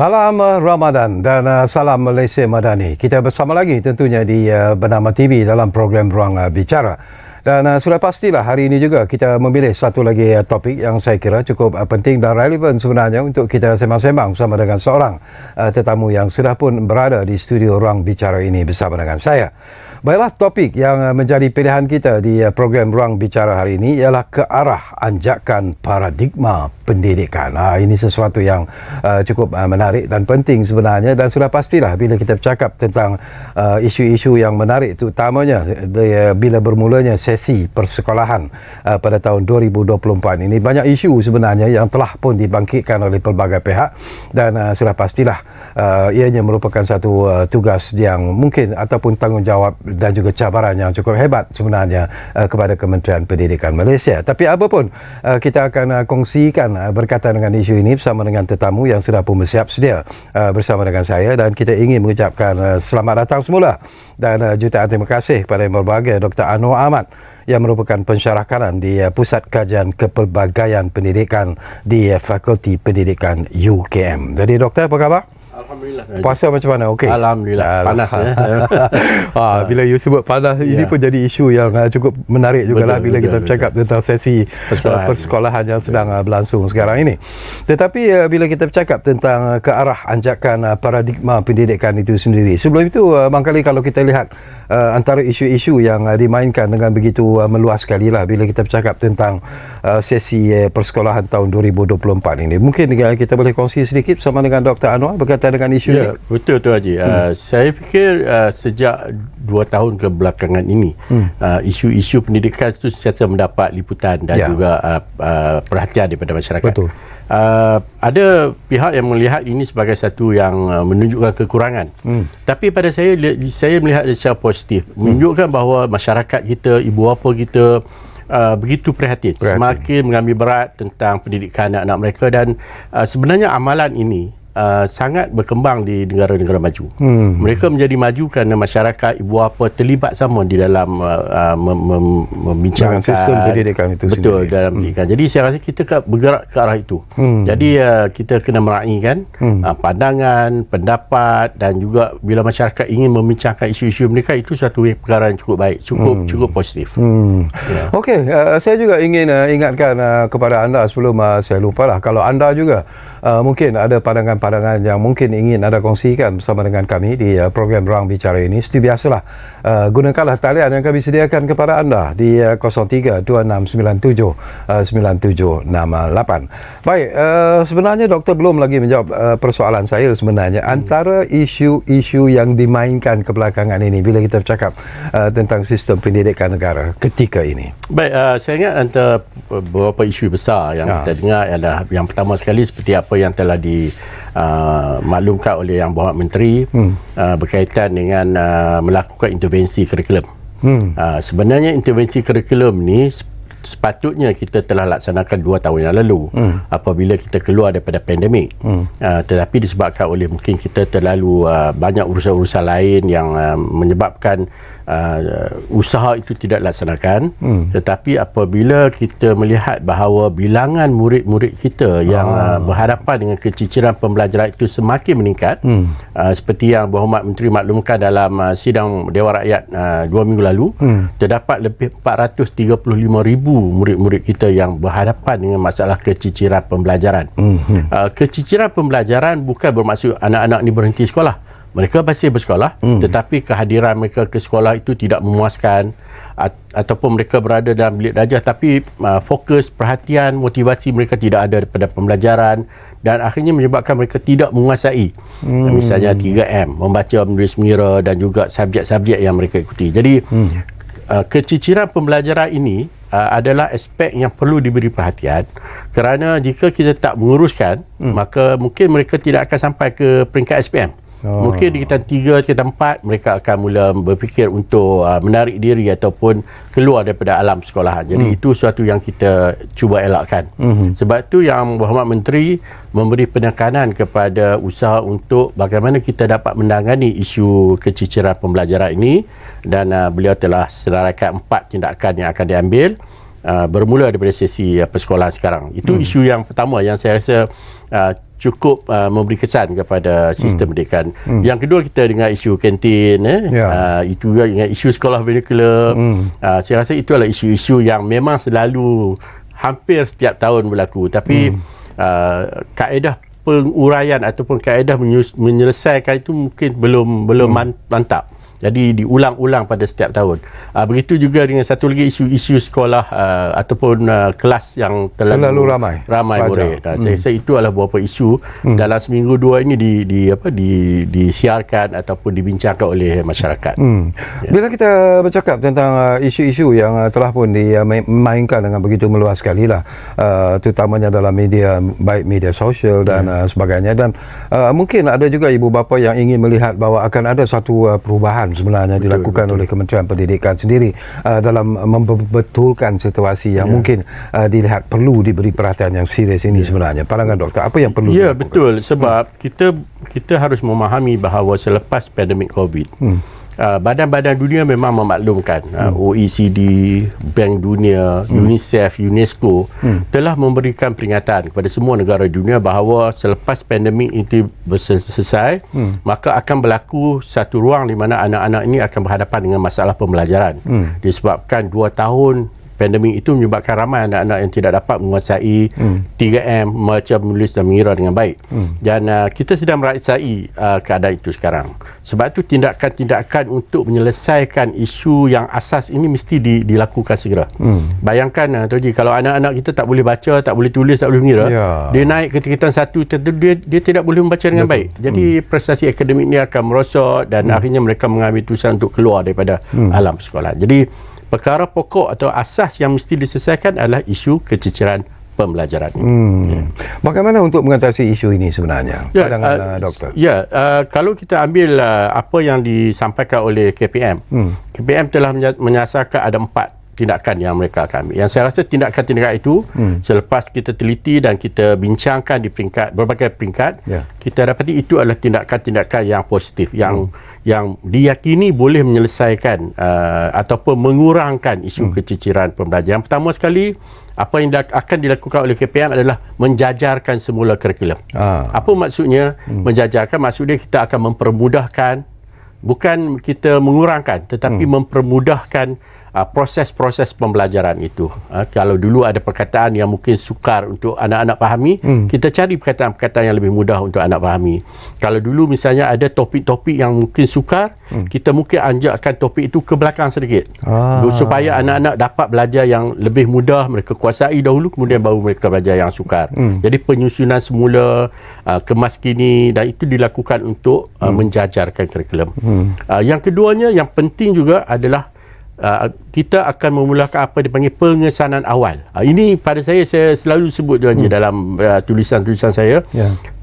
Salam Ramadan dan salam Malaysia Madani. Kita bersama lagi tentunya di Bernama TV dalam program Ruang Bicara. Dan sudah pastilah hari ini juga kita memilih satu lagi topik yang saya kira cukup penting dan relevan sebenarnya untuk kita sembang-sembang bersama dengan seorang tetamu yang sudah pun berada di studio Ruang Bicara ini bersama dengan saya. Baiklah, topik yang menjadi pilihan kita di program Ruang Bicara hari ini ialah ke arah anjakan paradigma pendidikan. Ini sesuatu yang cukup menarik dan penting sebenarnya, dan sudah pastilah bila kita bercakap tentang isu-isu yang menarik, terutamanya bila bermulanya sesi persekolahan pada tahun 2024 ini. Banyak isu sebenarnya yang telah pun dibangkitkan oleh pelbagai pihak, dan sudah pastilah ianya merupakan satu tugas yang mungkin ataupun tanggungjawab dan juga cabaran yang cukup hebat sebenarnya kepada Kementerian Pendidikan Malaysia. Tapi apapun, kita akan kongsikan berkaitan dengan isu ini bersama dengan tetamu yang sudah pun bersiap sedia bersama dengan saya, dan kita ingin mengucapkan selamat datang semula dan jutaan terima kasih kepada yang berbahagia Dr. Anwar Ahmad yang merupakan pensyarah kanan di Pusat Kajian Kepelbagaian Pendidikan di Fakulti Pendidikan UKM. Jadi doktor, apa khabar? Alhamdulillah. Puasa macam mana? Okey. Alhamdulillah. Panas ya. Bila you sebut panas, ini pun jadi isu yang cukup menarik jugalah bila kita bercakap tentang sesi persekolahan yang sedang berlangsung sekarang ini. Tetapi bila kita bercakap tentang ke arah anjakan paradigma pendidikan itu sendiri, sebelum itu barangkali kalau kita lihat antara isu-isu yang dimainkan dengan begitu meluas sekali lah bila kita bercakap tentang sesi persekolahan tahun 2024 ini. Mungkin kita boleh kongsi sedikit bersama dengan Dr. Anwar berkaitan dengan isu ini. Betul tu Haji. Saya fikir sejak 2 tahun kebelakangan ini isu-isu pendidikan itu sentiasa mendapat liputan dan juga perhatian daripada masyarakat. Betul. Ada pihak yang melihat ini sebagai satu yang menunjukkan kekurangan. Tapi pada saya melihat secara positif, menunjukkan bahawa masyarakat kita, ibu bapa kita begitu prihatin, semakin mengambil berat tentang pendidikan anak-anak mereka, dan sebenarnya amalan ini sangat berkembang di negara-negara maju. Mereka menjadi maju kerana masyarakat, ibu bapa terlibat sama di dalam membincangkan sistem pendidikan itu betul sendiri. dalam pendidikan. Jadi saya rasa kita bergerak ke arah itu. Jadi kita kena meraihkan pandangan, pendapat, dan juga bila masyarakat ingin membincangkan isu-isu mereka, itu satu perkara yang cukup baik, cukup positif. Okey, saya juga ingin ingatkan kepada anda sebelum saya lupalah, kalau anda juga mungkin ada pandangan yang mungkin ingin anda kongsikan bersama dengan kami di program Ruang Bicara ini, seperti biasalah gunakanlah talian yang kami sediakan kepada anda di 0326979768. Baik, sebenarnya doktor belum lagi menjawab persoalan saya sebenarnya. Antara isu-isu yang dimainkan kebelakangan ini bila kita bercakap tentang sistem pendidikan negara ketika ini. Baik, saya ingat antara beberapa isu besar yang kita dengar adalah, yang pertama sekali seperti apa yang telah dimaklumkan oleh Yang Berhormat Menteri berkaitan dengan melakukan intervensi kurikulum. Sebenarnya intervensi kurikulum ni sepatutnya kita telah laksanakan 2 tahun yang lalu apabila kita keluar daripada pandemik. Tetapi disebabkan oleh mungkin kita terlalu banyak urusan-urusan lain yang menyebabkan usaha itu tidak laksanakan. Tetapi apabila kita melihat bahawa bilangan murid-murid kita yang berhadapan dengan keciciran pembelajaran itu semakin meningkat, seperti yang Berhormat Menteri maklumkan dalam sidang Dewan Rakyat 2 minggu lalu, terdapat lebih 435,000 murid-murid kita yang berhadapan dengan masalah keciciran pembelajaran. Keciciran pembelajaran bukan bermaksud anak-anak ni berhenti sekolah. Mereka masih bersekolah, tetapi kehadiran mereka ke sekolah itu tidak memuaskan, ataupun mereka berada dalam bilik darjah tapi fokus, perhatian, motivasi mereka tidak ada daripada pembelajaran, dan akhirnya menyebabkan mereka tidak menguasai misalnya 3M, membaca, menulis, mengira, dan juga subjek-subjek yang mereka ikuti. Jadi keciciran pembelajaran ini adalah aspek yang perlu diberi perhatian, kerana jika kita tak menguruskan, maka mungkin mereka tidak akan sampai ke peringkat SPM. Mungkin di tingkatan 3, tingkatan 4 mereka akan mula berfikir untuk menarik diri ataupun keluar daripada alam sekolahan. Jadi itu sesuatu yang kita cuba elakkan. Sebab itu Yang Berhormat Menteri memberi penekanan kepada usaha untuk bagaimana kita dapat menangani isu keciciran pembelajaran ini, dan beliau telah senaraikan 4 tindakan yang akan diambil bermula daripada sesi persekolahan sekarang. Itu isu yang pertama yang saya rasa cukup memberi kesan kepada sistem pendidikan. Yang kedua, kita dengar isu kantin, itu juga dengan isu sekolah vernacular. Saya rasa itu adalah isu-isu yang memang selalu hampir setiap tahun berlaku, tapi kaedah penguraian ataupun kaedah menyelesaikan itu mungkin belum mantap. Jadi diulang-ulang pada setiap tahun. Begitu juga dengan satu lagi isu-isu sekolah ataupun kelas yang terlalu ramai murid. Saya rasa itu adalah beberapa isu dalam seminggu dua ini disiarkan ataupun dibincangkan oleh masyarakat. Bila kita bercakap tentang isu-isu yang telah pun dimainkan dengan begitu meluas sekali lah, terutamanya dalam media, baik media sosial dan sebagainya, dan mungkin ada juga ibu bapa yang ingin melihat bahawa akan ada satu perubahan sebenarnya dilakukan oleh Kementerian Pendidikan sendiri dalam membetulkan situasi yang mungkin dilihat perlu diberi perhatian yang serius ini sebenarnya. Pandangan doktor, apa yang perlu dilakukan? Betul, sebab kita harus memahami bahawa selepas pandemik COVID, badan-badan dunia memang memaklumkan, OECD, Bank Dunia, UNICEF, UNESCO telah memberikan peringatan kepada semua negara dunia bahawa selepas pandemik itu selesai, maka akan berlaku satu ruang di mana anak-anak ini akan berhadapan dengan masalah pembelajaran. Disebabkan 2 tahun pandemik itu menyebabkan ramai anak-anak yang tidak dapat menguasai 3M, membaca, menulis dan mengira dengan baik. Dan kita sedang merasakan keadaan itu sekarang. Sebab itu tindakan-tindakan untuk menyelesaikan isu yang asas ini mesti dilakukan segera. Bayangkan Tuan Haji, kalau anak-anak kita tak boleh baca, tak boleh tulis, tak boleh mengira, dia naik ke tingkatan 1, dia tidak boleh membaca dengan baik. Jadi prestasi akademik ni akan merosot dan akhirnya mereka mengambil keputusan untuk keluar daripada alam sekolah. Jadi perkara pokok atau asas yang mesti diselesaikan adalah isu keciciran pembelajaran. Bagaimana untuk mengatasi isu ini sebenarnya? Pandangan doktor. Kalau kita ambil apa yang disampaikan oleh KPM, KPM telah menyasarkan ada 4 tindakan yang mereka akan ambil. Yang saya rasa tindakan-tindakan itu selepas kita teliti dan kita bincangkan di berbagai peringkat, kita dapati itu adalah tindakan-tindakan yang positif, yang diyakini boleh menyelesaikan ataupun mengurangkan isu keciciran pembelajaran. Yang pertama sekali, apa yang akan dilakukan oleh KPM adalah menjajarkan semula kurikulum. Apa maksudnya menjajarkan? Maksudnya kita akan mempermudahkan, bukan kita mengurangkan, tetapi mempermudahkan proses-proses pembelajaran itu. Kalau dulu ada perkataan yang mungkin sukar untuk anak-anak fahami, kita cari perkataan-perkataan yang lebih mudah untuk anak fahami. Kalau dulu misalnya ada topik-topik yang mungkin sukar, kita mungkin anjakkan topik itu ke belakang sedikit, supaya anak-anak dapat belajar yang lebih mudah, mereka kuasai dahulu, kemudian baru mereka belajar yang sukar. Jadi penyusunan semula, kemas kini, dan itu dilakukan untuk menjajarkan kurikulum. Yang keduanya, yang penting juga adalah kita akan memulakan apa dipanggil pengesanan awal. Ini pada saya selalu sebut dalam tulisan-tulisan saya.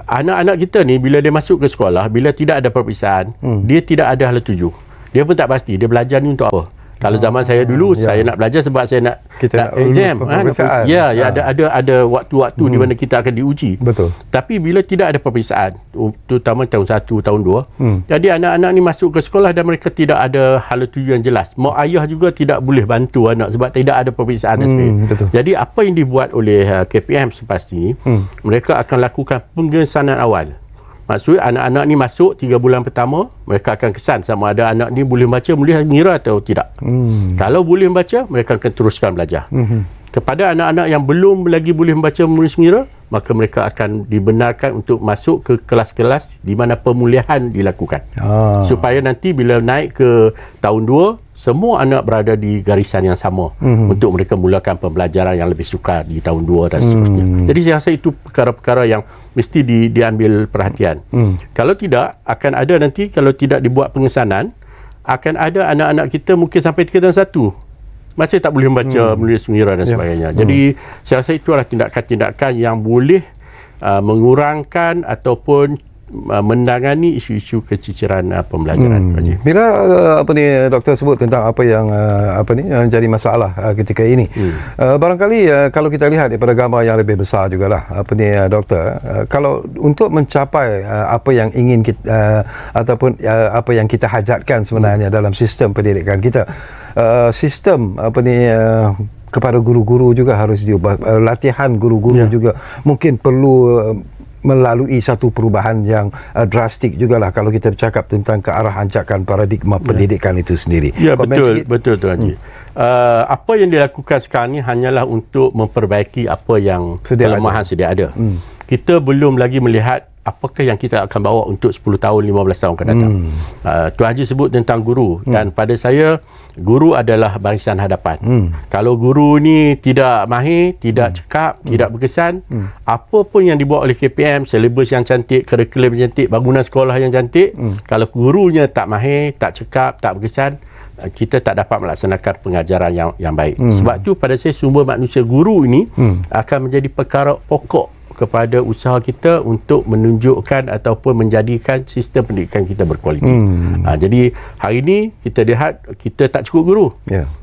Anak-anak kita ni bila dia masuk ke sekolah, bila tidak ada peperiksaan, dia tidak ada hala tuju. Dia pun tak pasti dia belajar ni untuk apa. Kalau zaman saya dulu, saya nak belajar sebab saya nak exam. Ada waktu-waktu di mana kita akan diuji. Betul. Tapi bila tidak ada peperiksaan, terutama tahun 1, tahun 2, jadi anak-anak ni masuk ke sekolah dan mereka tidak ada hala tuju yang jelas. Mak ayah juga tidak boleh bantu anak sebab tidak ada peperiksaan dan sebagainya. Jadi apa yang dibuat oleh KPM selepas ini, mereka akan lakukan pengesanan awal. Maksud anak-anak ni masuk 3 bulan pertama, mereka akan kesan sama ada anak ni boleh baca, boleh mengira atau tidak. Kalau boleh membaca, mereka akan teruskan belajar. Kepada anak-anak yang belum lagi boleh membaca, menulis, mengira, maka mereka akan dibenarkan untuk masuk ke kelas-kelas di mana pemulihan dilakukan. Supaya nanti bila naik ke tahun 2, semua anak berada di garisan yang sama untuk mereka mulakan pembelajaran yang lebih sukar di tahun 2 dan seterusnya. Jadi saya rasa itu perkara-perkara yang mesti diambil perhatian. Kalau tidak, akan ada nanti kalau tidak dibuat pengesanan, akan ada anak-anak kita mungkin sampai tingkatan 1 masih tak boleh membaca, menulis, mengira dan sebagainya. Jadi saya rasa itu adalah tindakan-tindakan yang boleh mengurangkan ataupun menangani isu-isu keciciran pembelajaran. Bila doktor sebut tentang apa yang yang jadi masalah ketika ini, barangkali kalau kita lihat daripada gambar yang lebih besar jugalah doktor, kalau untuk mencapai apa yang ingin kita ataupun apa yang kita hajatkan sebenarnya dalam sistem pendidikan kita, sistem kepada guru-guru juga harus diubah, latihan guru-guru juga mungkin perlu melalui satu perubahan yang drastik jugalah kalau kita bercakap tentang ke arah ancakan paradigma pendidikan itu sendiri. Ya, Komen betul Tuan Haji. Apa yang dilakukan sekarang ni hanyalah untuk memperbaiki apa yang kelemahan sedia ada. Kita belum lagi melihat apakah yang kita akan bawa untuk 10 tahun, 15 tahun akan datang. Tuan Haji sebut tentang guru dan pada saya guru adalah barisan hadapan. Kalau guru ni tidak mahir, tidak cekap, tidak berkesan, apa pun yang dibuat oleh KPM, silibus yang cantik, kurikulum yang cantik, bangunan sekolah yang cantik, kalau gurunya tak mahir, tak cekap, tak berkesan, kita tak dapat melaksanakan pengajaran yang baik. Sebab tu pada saya sumber manusia guru ini akan menjadi perkara pokok kepada usaha kita untuk menunjukkan ataupun menjadikan sistem pendidikan kita berkualiti. Jadi hari ini kita lihat kita tak cukup guru.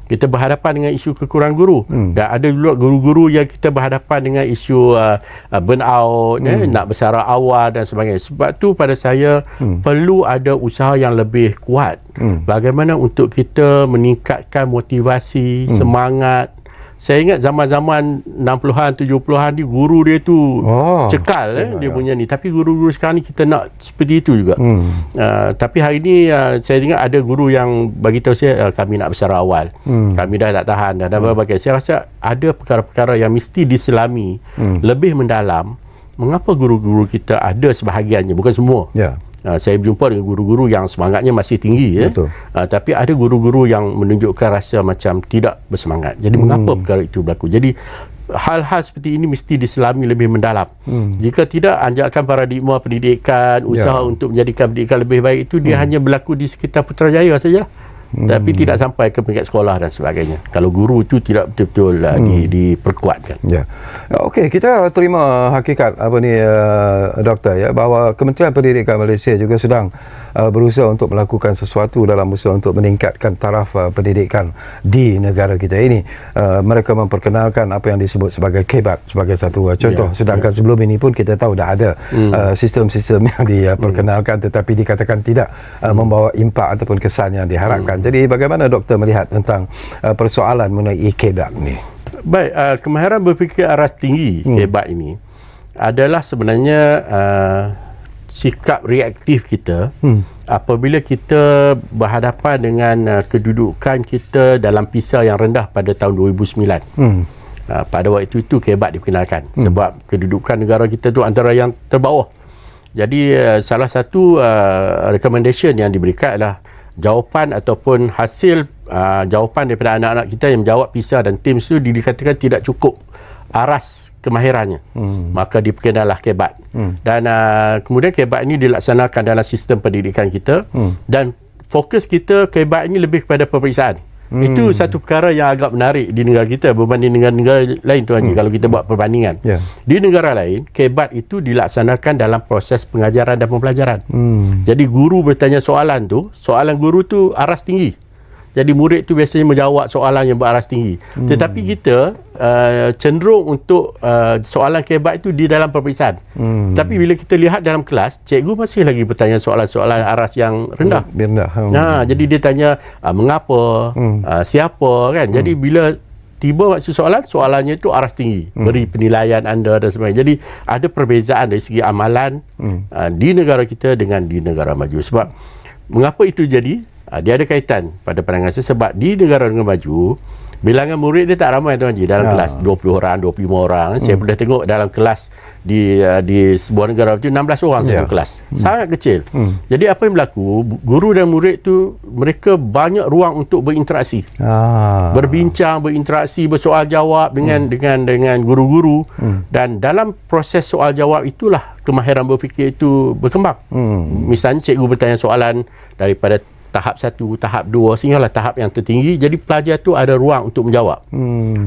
Kita berhadapan dengan isu kekurangan guru. Dan ada juga guru-guru yang kita berhadapan dengan isu burnout, nak bersara awal dan sebagainya. Sebab tu pada saya perlu ada usaha yang lebih kuat. Bagaimana untuk kita meningkatkan motivasi, semangat. Saya ingat zaman-zaman 60-an, 70-an ni guru dia tu cekal dia punya ni. Tapi guru-guru sekarang ni kita nak seperti itu juga. Tapi hari ni saya ingat ada guru yang bagi tahu saya kami nak bersara awal. Kami dah tak tahan dan berbagai. Saya rasa ada perkara-perkara yang mesti diselami lebih mendalam. Mengapa guru-guru kita ada sebahagiannya, bukan semua. Saya berjumpa dengan guru-guru yang semangatnya masih tinggi, tapi ada guru-guru yang menunjukkan rasa macam tidak bersemangat. Jadi mengapa perkara itu berlaku? Jadi hal-hal seperti ini mesti diselami lebih mendalam. Jika tidak, anjakan paradigma pendidikan, usaha untuk menjadikan pendidikan lebih baik itu dia hanya berlaku di sekitar Putrajaya sajalah. Tapi tidak sampai ke peringkat sekolah dan sebagainya. Kalau guru itu tidak betul-betul diperkuatkan. Okey, kita terima hakikat apa ni doktor ya, bahawa Kementerian Pendidikan Malaysia juga sedang berusaha untuk melakukan sesuatu dalam usaha untuk meningkatkan taraf pendidikan di negara kita ini. Mereka memperkenalkan apa yang disebut sebagai KEBAT sebagai satu contoh. Sedangkan sebelum ini pun kita tahu dah ada sistem-sistem yang diperkenalkan tetapi dikatakan tidak membawa impak ataupun kesan yang diharapkan. Jadi bagaimana doktor melihat tentang persoalan mengenai KEBAT ni? Baik, kemahiran berfikir aras tinggi KEBAT ini adalah sebenarnya sikap reaktif kita apabila kita berhadapan dengan kedudukan kita dalam PISA yang rendah pada tahun 2009. Pada waktu itu KEBAT diperkenalkan sebab kedudukan negara kita tu antara yang terbawah. Jadi salah satu recommendation yang diberikan adalah jawapan ataupun hasil jawapan daripada anak-anak kita yang menjawab PISA dan TIMSS itu dikatakan tidak cukup aras kemahirannya. Maka diperkenallah KEBAT. Dan kemudian KEBAT ini dilaksanakan dalam sistem pendidikan kita dan fokus kita KEBAT ini lebih kepada peperiksaan. Itu satu perkara yang agak menarik di negara kita berbanding dengan negara lain Tuan Haji kalau kita buat perbandingan. Di negara lain KEBAT itu dilaksanakan dalam proses pengajaran dan pembelajaran. Jadi guru bertanya soalan tu, soalan guru tu aras tinggi. Jadi murid tu biasanya menjawab soalan yang beraras tinggi. Tetapi kita cenderung untuk soalan KEBAT itu di dalam peperiksaan. Tapi bila kita lihat dalam kelas, cikgu masih lagi bertanya soalan-soalan aras yang rendah. Jadi dia tanya mengapa, siapa kan. Jadi bila tiba waktu soalannya itu aras tinggi. Beri penilaian anda dan sebagainya. Jadi ada perbezaan dari segi amalan di negara kita dengan di negara maju. Sebab mengapa itu jadi? Dia ada kaitan pada pandangan saya sebab di negara-negara maju bilangan murid dia tak ramai Tuan Haji dalam kelas 20 orang, 25 orang. Saya pernah tengok dalam kelas di sebuah negara maju 16 orang satu kelas. Sangat kecil. Jadi apa yang berlaku, guru dan murid tu mereka banyak ruang untuk berinteraksi. Berbincang, berinteraksi, bersoal jawab dengan guru-guru dan dalam proses soal jawab itulah kemahiran berfikir itu berkembang. Misalnya cikgu bertanya soalan daripada tahap 1, tahap 2 sehinggalah tahap yang tertinggi. Jadi pelajar tu ada ruang untuk menjawab.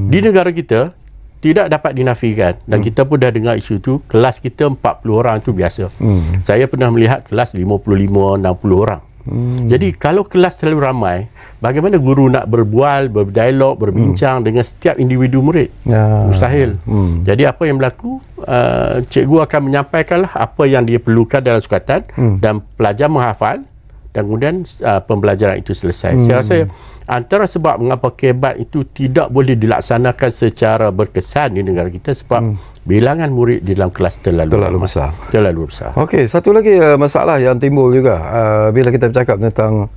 Di negara kita tidak dapat dinafikan dan kita pun dah dengar isu tu. Kelas kita 40 orang tu biasa. Saya pernah melihat kelas 55, 60 orang. Jadi kalau kelas terlalu ramai, bagaimana guru nak berbual, berdialog, berbincang dengan setiap individu murid? Mustahil. Jadi apa yang berlaku? Cikgu akan menyampaikanlah apa yang dia perlukan dalam sukatan dan pelajar menghafal. Dan kemudian pembelajaran itu selesai. Saya rasa antara sebab mengapa KEBAT itu tidak boleh dilaksanakan secara berkesan di negara kita sebab bilangan murid di dalam kelas terlalu besar. Terlalu besar. Okey, satu lagi masalah yang timbul juga bila kita bercakap tentang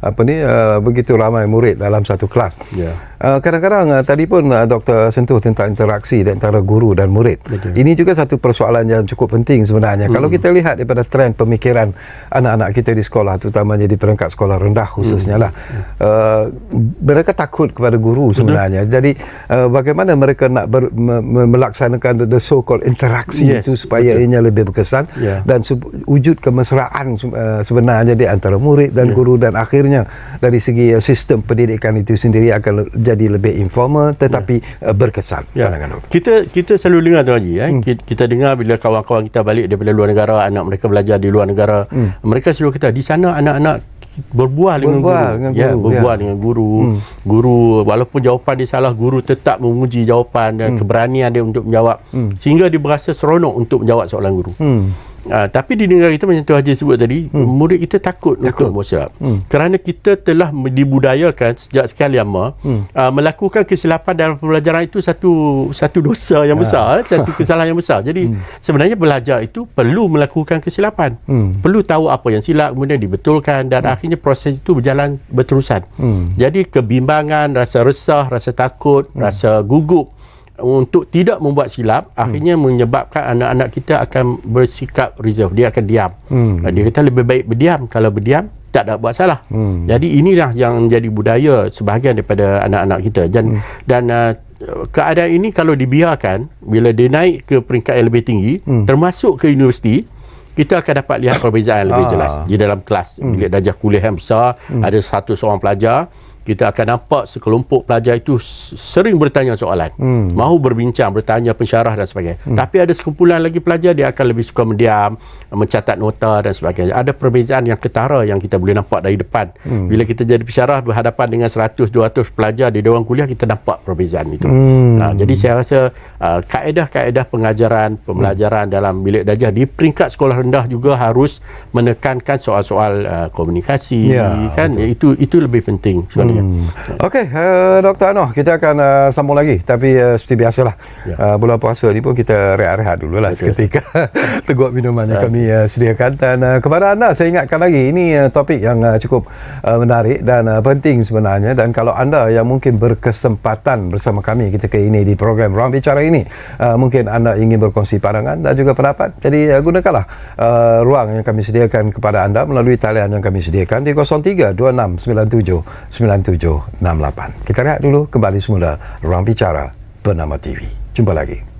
begitu ramai murid dalam satu kelas. Ya. Kadang-kadang tadi pun Doktor sentuh tentang interaksi di antara guru dan murid. Betul. Ini juga satu persoalan yang cukup penting sebenarnya. Kalau kita lihat daripada trend pemikiran anak-anak kita di sekolah, terutamanya di peringkat sekolah rendah khususnya lah, mereka takut kepada guru sebenarnya. Jadi bagaimana mereka nak melaksanakan the so-called interaksi itu supaya ianya lebih berkesan dan wujud kemesraan sebenarnya di antara murid dan guru, dan akhirnya dari segi sistem pendidikan itu sendiri akan jadi lebih informal tetapi berkesan. Kita selalu dengar tu Haji, kita dengar bila kawan-kawan kita balik daripada luar negara, anak mereka belajar di luar negara, mereka selalu kata di sana anak-anak berbual dengan guru. Guru walaupun jawapan dia salah, guru tetap menguji jawapan dan keberanian dia untuk menjawab, sehingga dia berasa seronok untuk menjawab soalan guru. Tapi di negara kita macam tu Haji sebut tadi, murid kita takut untuk buat silap. Kerana kita telah dibudayakan sejak sekian lama melakukan kesilapan dalam pembelajaran itu satu dosa yang besar, satu kesalahan yang besar. Jadi sebenarnya belajar itu perlu melakukan kesilapan. Perlu tahu apa yang silap, kemudian dibetulkan, dan akhirnya proses itu berjalan berterusan. Jadi kebimbangan, rasa resah, rasa takut, rasa gugup untuk tidak membuat silap akhirnya menyebabkan anak-anak kita akan bersikap reserve, dia akan diam. Dia kata lebih baik berdiam, kalau berdiam tak ada buat salah. Jadi inilah yang menjadi budaya sebahagian daripada anak-anak kita, dan keadaan ini kalau dibiarkan, bila dia naik ke peringkat yang lebih tinggi, termasuk ke universiti, kita akan dapat lihat perbezaan yang lebih jelas di dalam kelas. Bilik darjah kuliah yang besar, ada 100 orang pelajar, kita akan nampak sekelompok pelajar itu sering bertanya soalan, mahu berbincang, bertanya pensyarah dan sebagainya. Tapi ada sekumpulan lagi pelajar, dia akan lebih suka mendiam, mencatat nota dan sebagainya. Ada perbezaan yang ketara yang kita boleh nampak dari depan. Bila kita jadi pensyarah berhadapan dengan 100-200 pelajar di dewan kuliah, kita nampak perbezaan itu. Jadi saya rasa kaedah-kaedah pengajaran, pembelajaran dalam bilik darjah di peringkat sekolah rendah juga harus menekankan soal-soal komunikasi, kan? Itu lebih penting sebenarnya. Okey, Dr. Anoh, kita akan sambung lagi, tapi seperti biasalah, bulan puasa ni pun kita rehat-rehat dululah seketika. Teguk minuman yang kami sediakan, dan kepada anda saya ingatkan lagi, ini topik yang cukup menarik dan penting sebenarnya, dan kalau anda yang mungkin berkesempatan bersama kami ketika ini di program Ruang Bicara ini, mungkin anda ingin berkongsi pandangan dan juga pendapat, jadi gunakanlah ruang yang kami sediakan kepada anda melalui talian yang kami sediakan di 0326979768. Kita lihat dulu, kembali semula Ruang Bicara bernama TV. Jumpa lagi.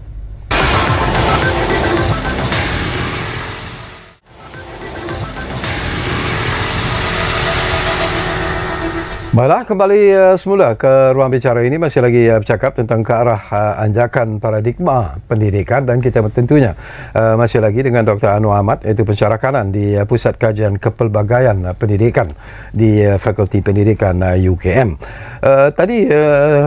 Baiklah, kembali semula ke Ruang Bicara ini, masih lagi bercakap tentang ke arah anjakan paradigma pendidikan, dan kita tentunya masih lagi dengan Dr. Anwar Ahmad, iaitu pensyarah kanan di Pusat Kajian Kepelbagaian Pendidikan di Fakulti Pendidikan UKM. Tadi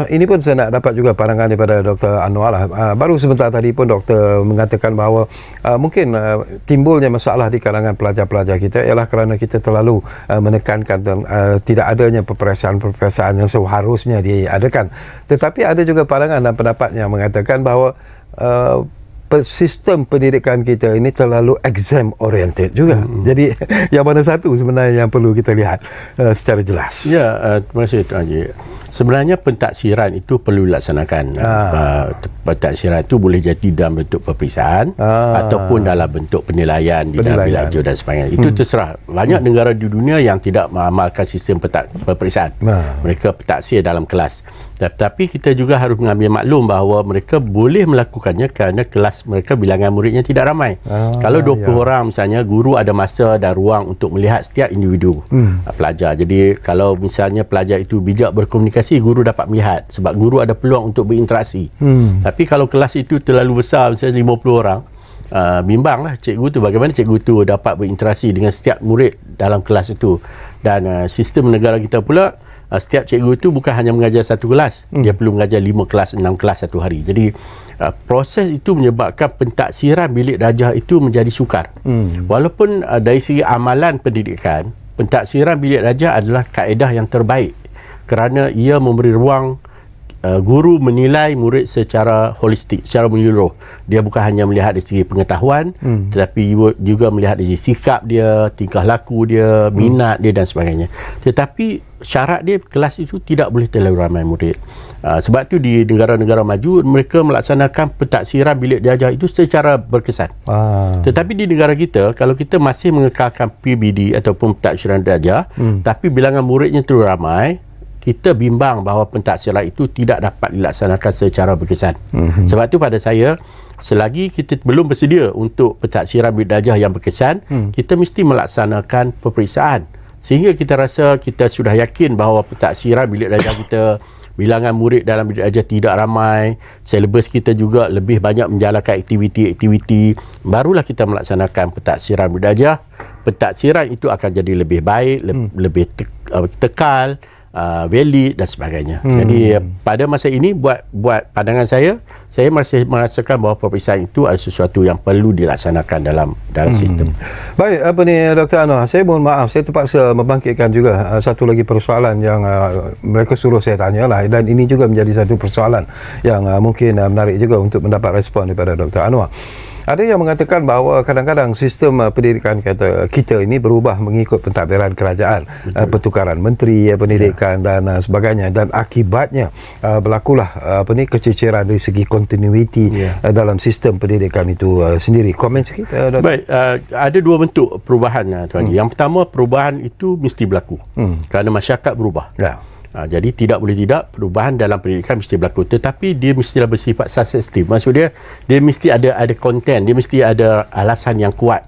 ini pun saya nak dapat juga pandangan daripada Dr. Anwar lah. Baru sebentar tadi pun doktor mengatakan bahawa mungkin timbulnya masalah di kalangan pelajar-pelajar kita ialah kerana kita terlalu menekankan tidak adanya peperiksaan yang seharusnya diadakan. Tetapi ada juga pandangan dan pendapat yang mengatakan bahawa sistem pendidikan kita ini terlalu exam oriented juga. Jadi yang mana satu sebenarnya yang perlu kita lihat secara jelas? Ya, terima kasih Tuan Haji. Sebenarnya pentaksiran itu perlu dilaksanakan. Pentaksiran itu boleh jadi dalam bentuk peperiksaan ataupun dalam bentuk penilaian di dalam bilik darjah dan sebagainya. Itu terserah. Banyak negara di dunia yang tidak mengamalkan sistem peperiksaan. Mereka pentaksir dalam kelas. Tetapi kita juga harus mengambil maklum bahawa mereka boleh melakukannya kerana kelas mereka bilangan muridnya tidak ramai. Kalau 20 orang misalnya, guru ada masa dan ruang untuk melihat setiap individu pelajar. Jadi kalau misalnya pelajar itu bijak berkomunikasi, guru dapat melihat sebab guru ada peluang untuk berinteraksi. Tapi kalau kelas itu terlalu besar, misalnya 50 orang, bimbanglah cikgu tu, bagaimana cikgu tu dapat berinteraksi dengan setiap murid dalam kelas itu. Dan sistem negara kita pula, setiap cikgu itu bukan hanya mengajar satu kelas, dia perlu mengajar 5 kelas, 6 kelas satu hari. Jadi proses itu menyebabkan pentaksiran bilik darjah itu menjadi sukar. Walaupun dari segi amalan pendidikan, pentaksiran bilik darjah adalah kaedah yang terbaik kerana ia memberi ruang guru menilai murid secara holistik, secara menyeluruh. Dia bukan hanya melihat dari segi pengetahuan, tetapi juga melihat dari segi sikap dia, tingkah laku dia, minat dia dan sebagainya. Tetapi syarat dia kelas itu tidak boleh terlalu ramai murid. Sebab tu di negara-negara maju mereka melaksanakan pentaksiran bilik diajar itu secara berkesan. Tetapi di negara kita, kalau kita masih mengekalkan PBD ataupun pentaksiran diajar, tapi bilangan muridnya terlalu ramai, kita bimbang bahawa pentaksiran itu tidak dapat dilaksanakan secara berkesan. Sebab tu pada saya, selagi kita belum bersedia untuk pentaksiran bilik diajar yang berkesan, kita mesti melaksanakan peperiksaan. Sehingga kita rasa kita sudah yakin bahawa pentaksiran bilik diajar kita, bilangan murid dalam bilik diajar tidak ramai, silibus kita juga lebih banyak menjalankan aktiviti-aktiviti, barulah kita melaksanakan pentaksiran bilik diajar. Pentaksiran itu akan jadi lebih baik, lebih tekal, valid dan sebagainya. Jadi pada masa ini buat pandangan saya masih merasakan bahawa peperiksaan itu adalah sesuatu yang perlu dilaksanakan dalam sistem. Baik, Dr. Anwar, saya mohon maaf, saya terpaksa membangkitkan juga satu lagi persoalan yang mereka suruh saya tanyalah, dan ini juga menjadi satu persoalan yang mungkin menarik juga untuk mendapat respon daripada Dr. Anwar. Ada yang mengatakan bahawa kadang-kadang sistem pendidikan kita ini berubah mengikut pentadbiran kerajaan, pertukaran menteri pendidikan dan sebagainya, dan akibatnya berlakulah kececeran dari segi continuity dalam sistem pendidikan itu sendiri. Komen sikit, Dr. Baik, ada dua bentuk perubahan, Tuan Haji. Yang pertama, perubahan itu mesti berlaku kerana masyarakat berubah. Jadi tidak boleh tidak, perubahan dalam pendidikan mesti berlaku, tetapi dia mestilah bersifat susceptible. Maksud dia mesti ada konten, dia mesti ada alasan yang kuat.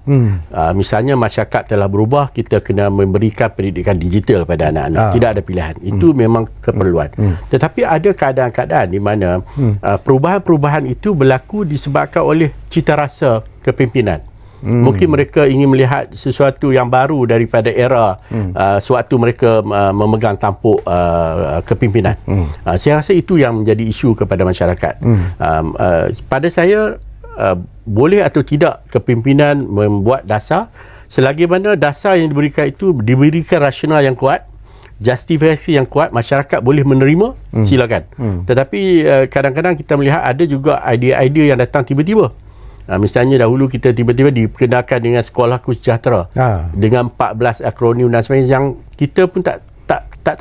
Misalnya masyarakat telah berubah, kita kena memberikan pendidikan digital pada anak-anak. Tidak ada pilihan. Itu memang keperluan. Tetapi ada keadaan-keadaan di mana perubahan-perubahan itu berlaku disebabkan oleh cita rasa kepimpinan. Mungkin mereka ingin melihat sesuatu yang baru daripada era sewaktu mereka memegang tampuk kepimpinan. Saya rasa itu yang menjadi isu kepada masyarakat. Pada saya, boleh atau tidak kepimpinan membuat dasar, selagi mana dasar yang diberikan itu diberikan rasional yang kuat, justifikasi yang kuat, masyarakat boleh menerima, silakan. Tetapi kadang-kadang kita melihat ada juga idea-idea yang datang tiba-tiba. Misalnya dahulu kita tiba-tiba diperkenalkan dengan Sekolahku Sejahtera dengan 14 akronim dan sebagainya yang kita pun tak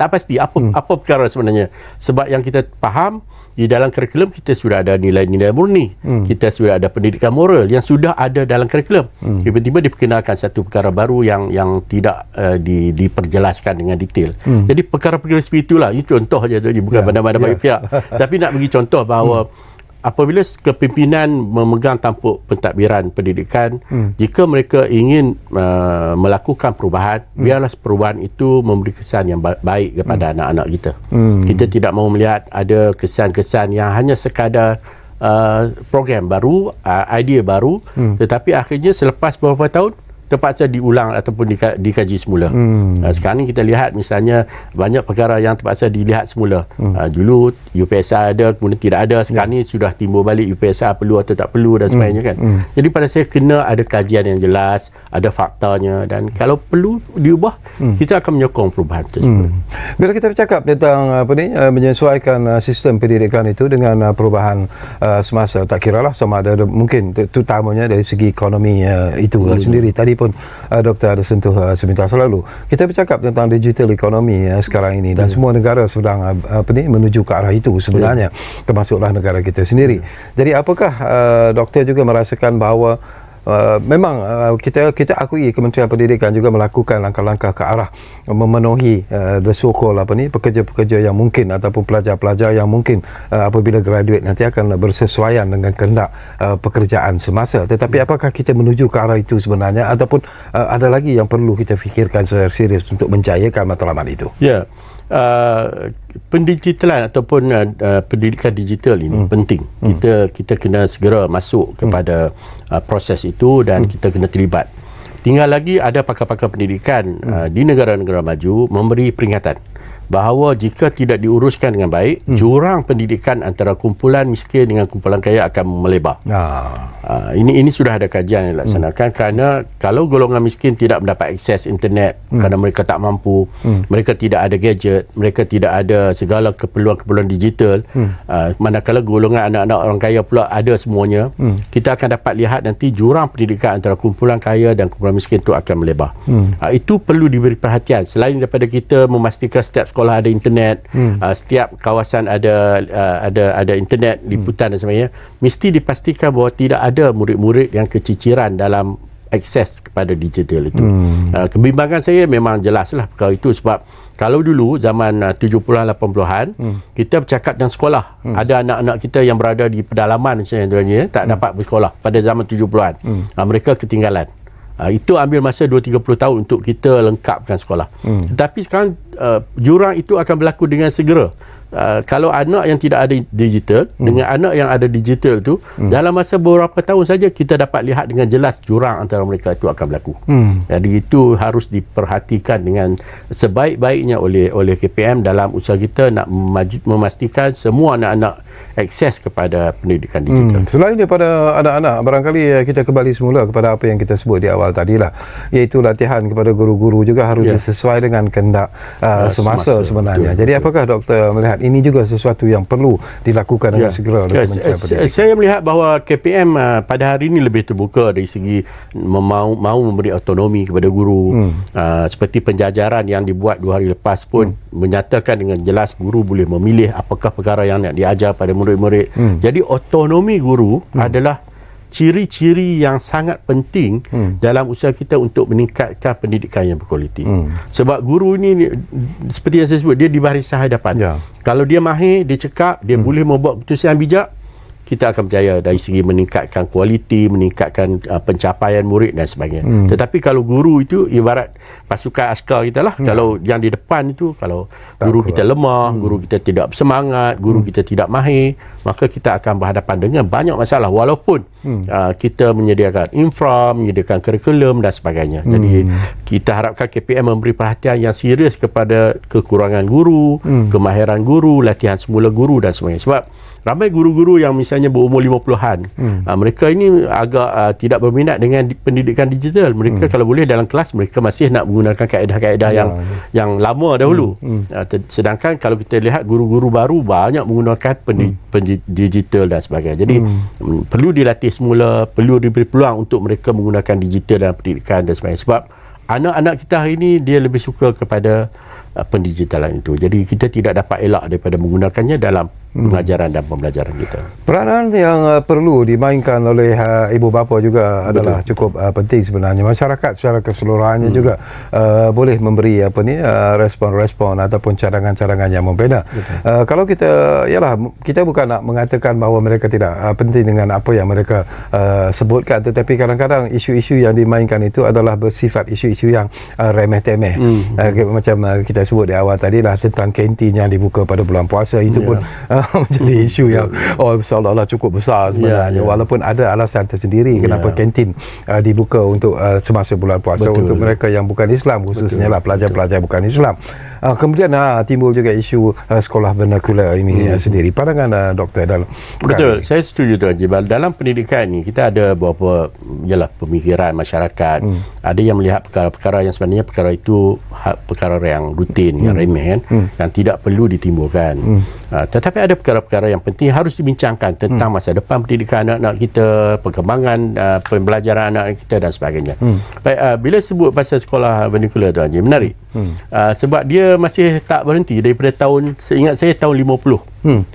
pasti apa perkara sebenarnya. Sebab yang kita faham, di dalam kurikulum kita sudah ada nilai-nilai murni, kita sudah ada pendidikan moral yang sudah ada dalam kurikulum. Tiba-tiba diperkenalkan satu perkara baru yang tidak diperjelaskan dengan detail. Jadi perkara-perkara seperti itulah, ini contoh saja, bukan bandar-bandar banyak pihak, tapi nak bagi contoh bahawa apabila kepimpinan memegang tampuk pentadbiran pendidikan, jika mereka ingin melakukan perubahan, biarlah perubahan itu memberi kesan yang baik kepada anak-anak kita. Kita tidak mahu melihat ada kesan-kesan yang hanya sekadar program baru, idea baru, tetapi akhirnya selepas beberapa tahun terpaksa diulang ataupun dikaji semula. Sekarang ni kita lihat misalnya banyak perkara yang terpaksa dilihat semula. Dulu UPSR ada, kemudian tidak ada. Sekarang ni sudah timbul balik UPSR perlu atau tak perlu dan sebagainya kan. Jadi pada saya kena ada kajian yang jelas, ada faktanya, dan kalau perlu diubah, kita akan menyokong perubahan tersebut. Bila kita bercakap tentang menyesuaikan sistem pendidikan itu dengan perubahan semasa, tak kiralah sama ada mungkin terutamanya dari segi ekonomi itu sendiri. Tadi pun Doktor ada sentuh sebentar selalu. Kita bercakap tentang digital ekonomi sekarang ini, dan semua negara sedang menuju ke arah itu sebenarnya, termasuklah negara kita sendiri. Jadi apakah doktor juga merasakan bahawa memang kita akui Kementerian Pendidikan juga melakukan langkah-langkah ke arah memenuhi the so-called pekerja-pekerja yang mungkin ataupun pelajar-pelajar yang mungkin apabila graduate nanti akan bersesuaian dengan kehendak pekerjaan semasa. Tetapi apakah kita menuju ke arah itu sebenarnya, ataupun ada lagi yang perlu kita fikirkan secara serius untuk menjayakan matlamat itu? Ya. Pendigitalan ataupun pendidikan digital ini penting. Kita kena segera masuk kepada proses itu dan kita kena terlibat. Tinggal lagi ada pakar-pakar pendidikan di negara-negara maju memberi peringatan. bahawa jika tidak diuruskan dengan baik, jurang pendidikan antara kumpulan miskin dengan kumpulan kaya akan melebar. Ini sudah ada kajian yang dilaksanakan, kerana kalau golongan miskin tidak mendapat akses internet kerana mereka tak mampu, mereka tidak ada gadget, mereka tidak ada segala keperluan-keperluan digital, manakala golongan anak-anak orang kaya pula ada semuanya, kita akan dapat lihat nanti jurang pendidikan antara kumpulan kaya dan kumpulan miskin itu akan melebar. Itu perlu diberi perhatian. Selain daripada kita memastikan setiap sekolah ada internet, setiap kawasan ada internet, liputan dan sebagainya, mesti dipastikan bahawa tidak ada murid-murid yang keciciran dalam akses kepada digital itu. Kebimbangan saya memang jelaslah perkara itu, sebab kalau dulu zaman 70-an 80-an kita bercakap tentang sekolah, ada anak-anak kita yang berada di pedalaman misalnya, tak dapat bersekolah pada zaman 70-an. Mereka ketinggalan. Itu ambil masa 2-30 tahun untuk kita lengkapkan sekolah. Tetapi sekarang jurang itu akan berlaku dengan segera. Kalau anak yang tidak ada digital dengan anak yang ada digital tu, dalam masa beberapa tahun saja kita dapat lihat dengan jelas jurang antara mereka itu akan berlaku. Jadi itu harus diperhatikan dengan sebaik-baiknya oleh KPM dalam usaha kita nak memastikan semua anak-anak akses kepada pendidikan digital. Selain daripada anak-anak, barangkali kita kembali semula kepada apa yang kita sebut di awal tadilah, iaitu latihan kepada guru-guru juga harus disesuai dengan kehendak semasa sebenarnya. Jadi apakah doktor melihat ini juga sesuatu yang perlu dilakukan dengan segera oleh Kementerian Pendidikan? Saya melihat bahawa KPM pada hari ini lebih terbuka dari segi mahu memberi autonomi kepada guru. Seperti penjajaran yang dibuat 2 hari lepas pun menyatakan dengan jelas guru boleh memilih apakah perkara yang nak diajar pada murid-murid. Jadi autonomi guru adalah ciri-ciri yang sangat penting dalam usaha kita untuk meningkatkan pendidikan yang berkualiti. Sebab guru ini seperti yang saya sebut, dia di barisan hadapan. Kalau dia mahir, dia cekap, dia boleh membuat keputusan yang bijak, kita akan berjaya dari segi meningkatkan kualiti, meningkatkan pencapaian murid dan sebagainya. Tetapi kalau guru itu ibarat pasukan askar kita lah. Kalau yang di depan itu, kalau guru kita lemah, guru kita tidak bersemangat, guru kita tidak mahir, maka kita akan berhadapan dengan banyak masalah, walaupun kita menyediakan infra, menyediakan kurikulum dan sebagainya. Jadi kita harapkan KPM memberi perhatian yang serius kepada kekurangan guru, kemahiran guru, latihan semula guru dan sebagainya. Sebab ramai guru-guru yang misalnya berumur 50-an, mereka ini agak tidak berminat dengan pendidikan digital. Mereka kalau boleh dalam kelas mereka masih nak menggunakan kaedah-kaedah yang lama dahulu. Sedangkan kalau kita lihat guru-guru baru banyak menggunakan digital dan sebagainya. Jadi perlu dilatih semula, perlu diberi peluang untuk mereka menggunakan digital dalam pendidikan dan sebagainya. Sebab anak-anak kita hari ini dia lebih suka kepada pendigitalan itu. Jadi kita tidak dapat elak daripada menggunakannya dalam pengajaran dan pembelajaran kita. Peranan yang perlu dimainkan oleh ibu bapa juga adalah cukup penting sebenarnya. Masyarakat secara keseluruhannya juga boleh memberi respon-respon ataupun cadangan-cadangan yang membina. Kalau kita bukan nak mengatakan bahawa mereka tidak penting dengan apa yang mereka sebutkan, tetapi kadang-kadang isu-isu yang dimainkan itu adalah bersifat isu-isu yang remeh-temeh. Macam kita sebut di awal tadi lah tentang kantin yang dibuka pada bulan puasa, itu pun menjadi isu yang seolah-olah cukup besar sebenarnya, walaupun ada alasan tersendiri kenapa kantin dibuka untuk semasa bulan puasa untuk mereka yang bukan Islam, khususnya lah pelajar-pelajar bukan Islam. Kemudian timbul juga isu sekolah vernacular ini sendiri. Pandangan doktor dalam betul, saya setuju tu Haji. Dalam pendidikan ni kita ada beberapa pemikiran masyarakat. Ada yang melihat perkara-perkara yang sebenarnya perkara itu perkara yang rutin, yang remeh yang tidak perlu ditimbulkan. Tetapi ada perkara-perkara yang penting harus dibincangkan tentang masa depan pendidikan anak-anak kita, perkembangan pembelajaran anak-anak kita dan sebagainya. Baik, bila sebut pasal sekolah vernacular tu Haji, menarik. Sebab dia masih tak berhenti daripada seingat saya tahun 50.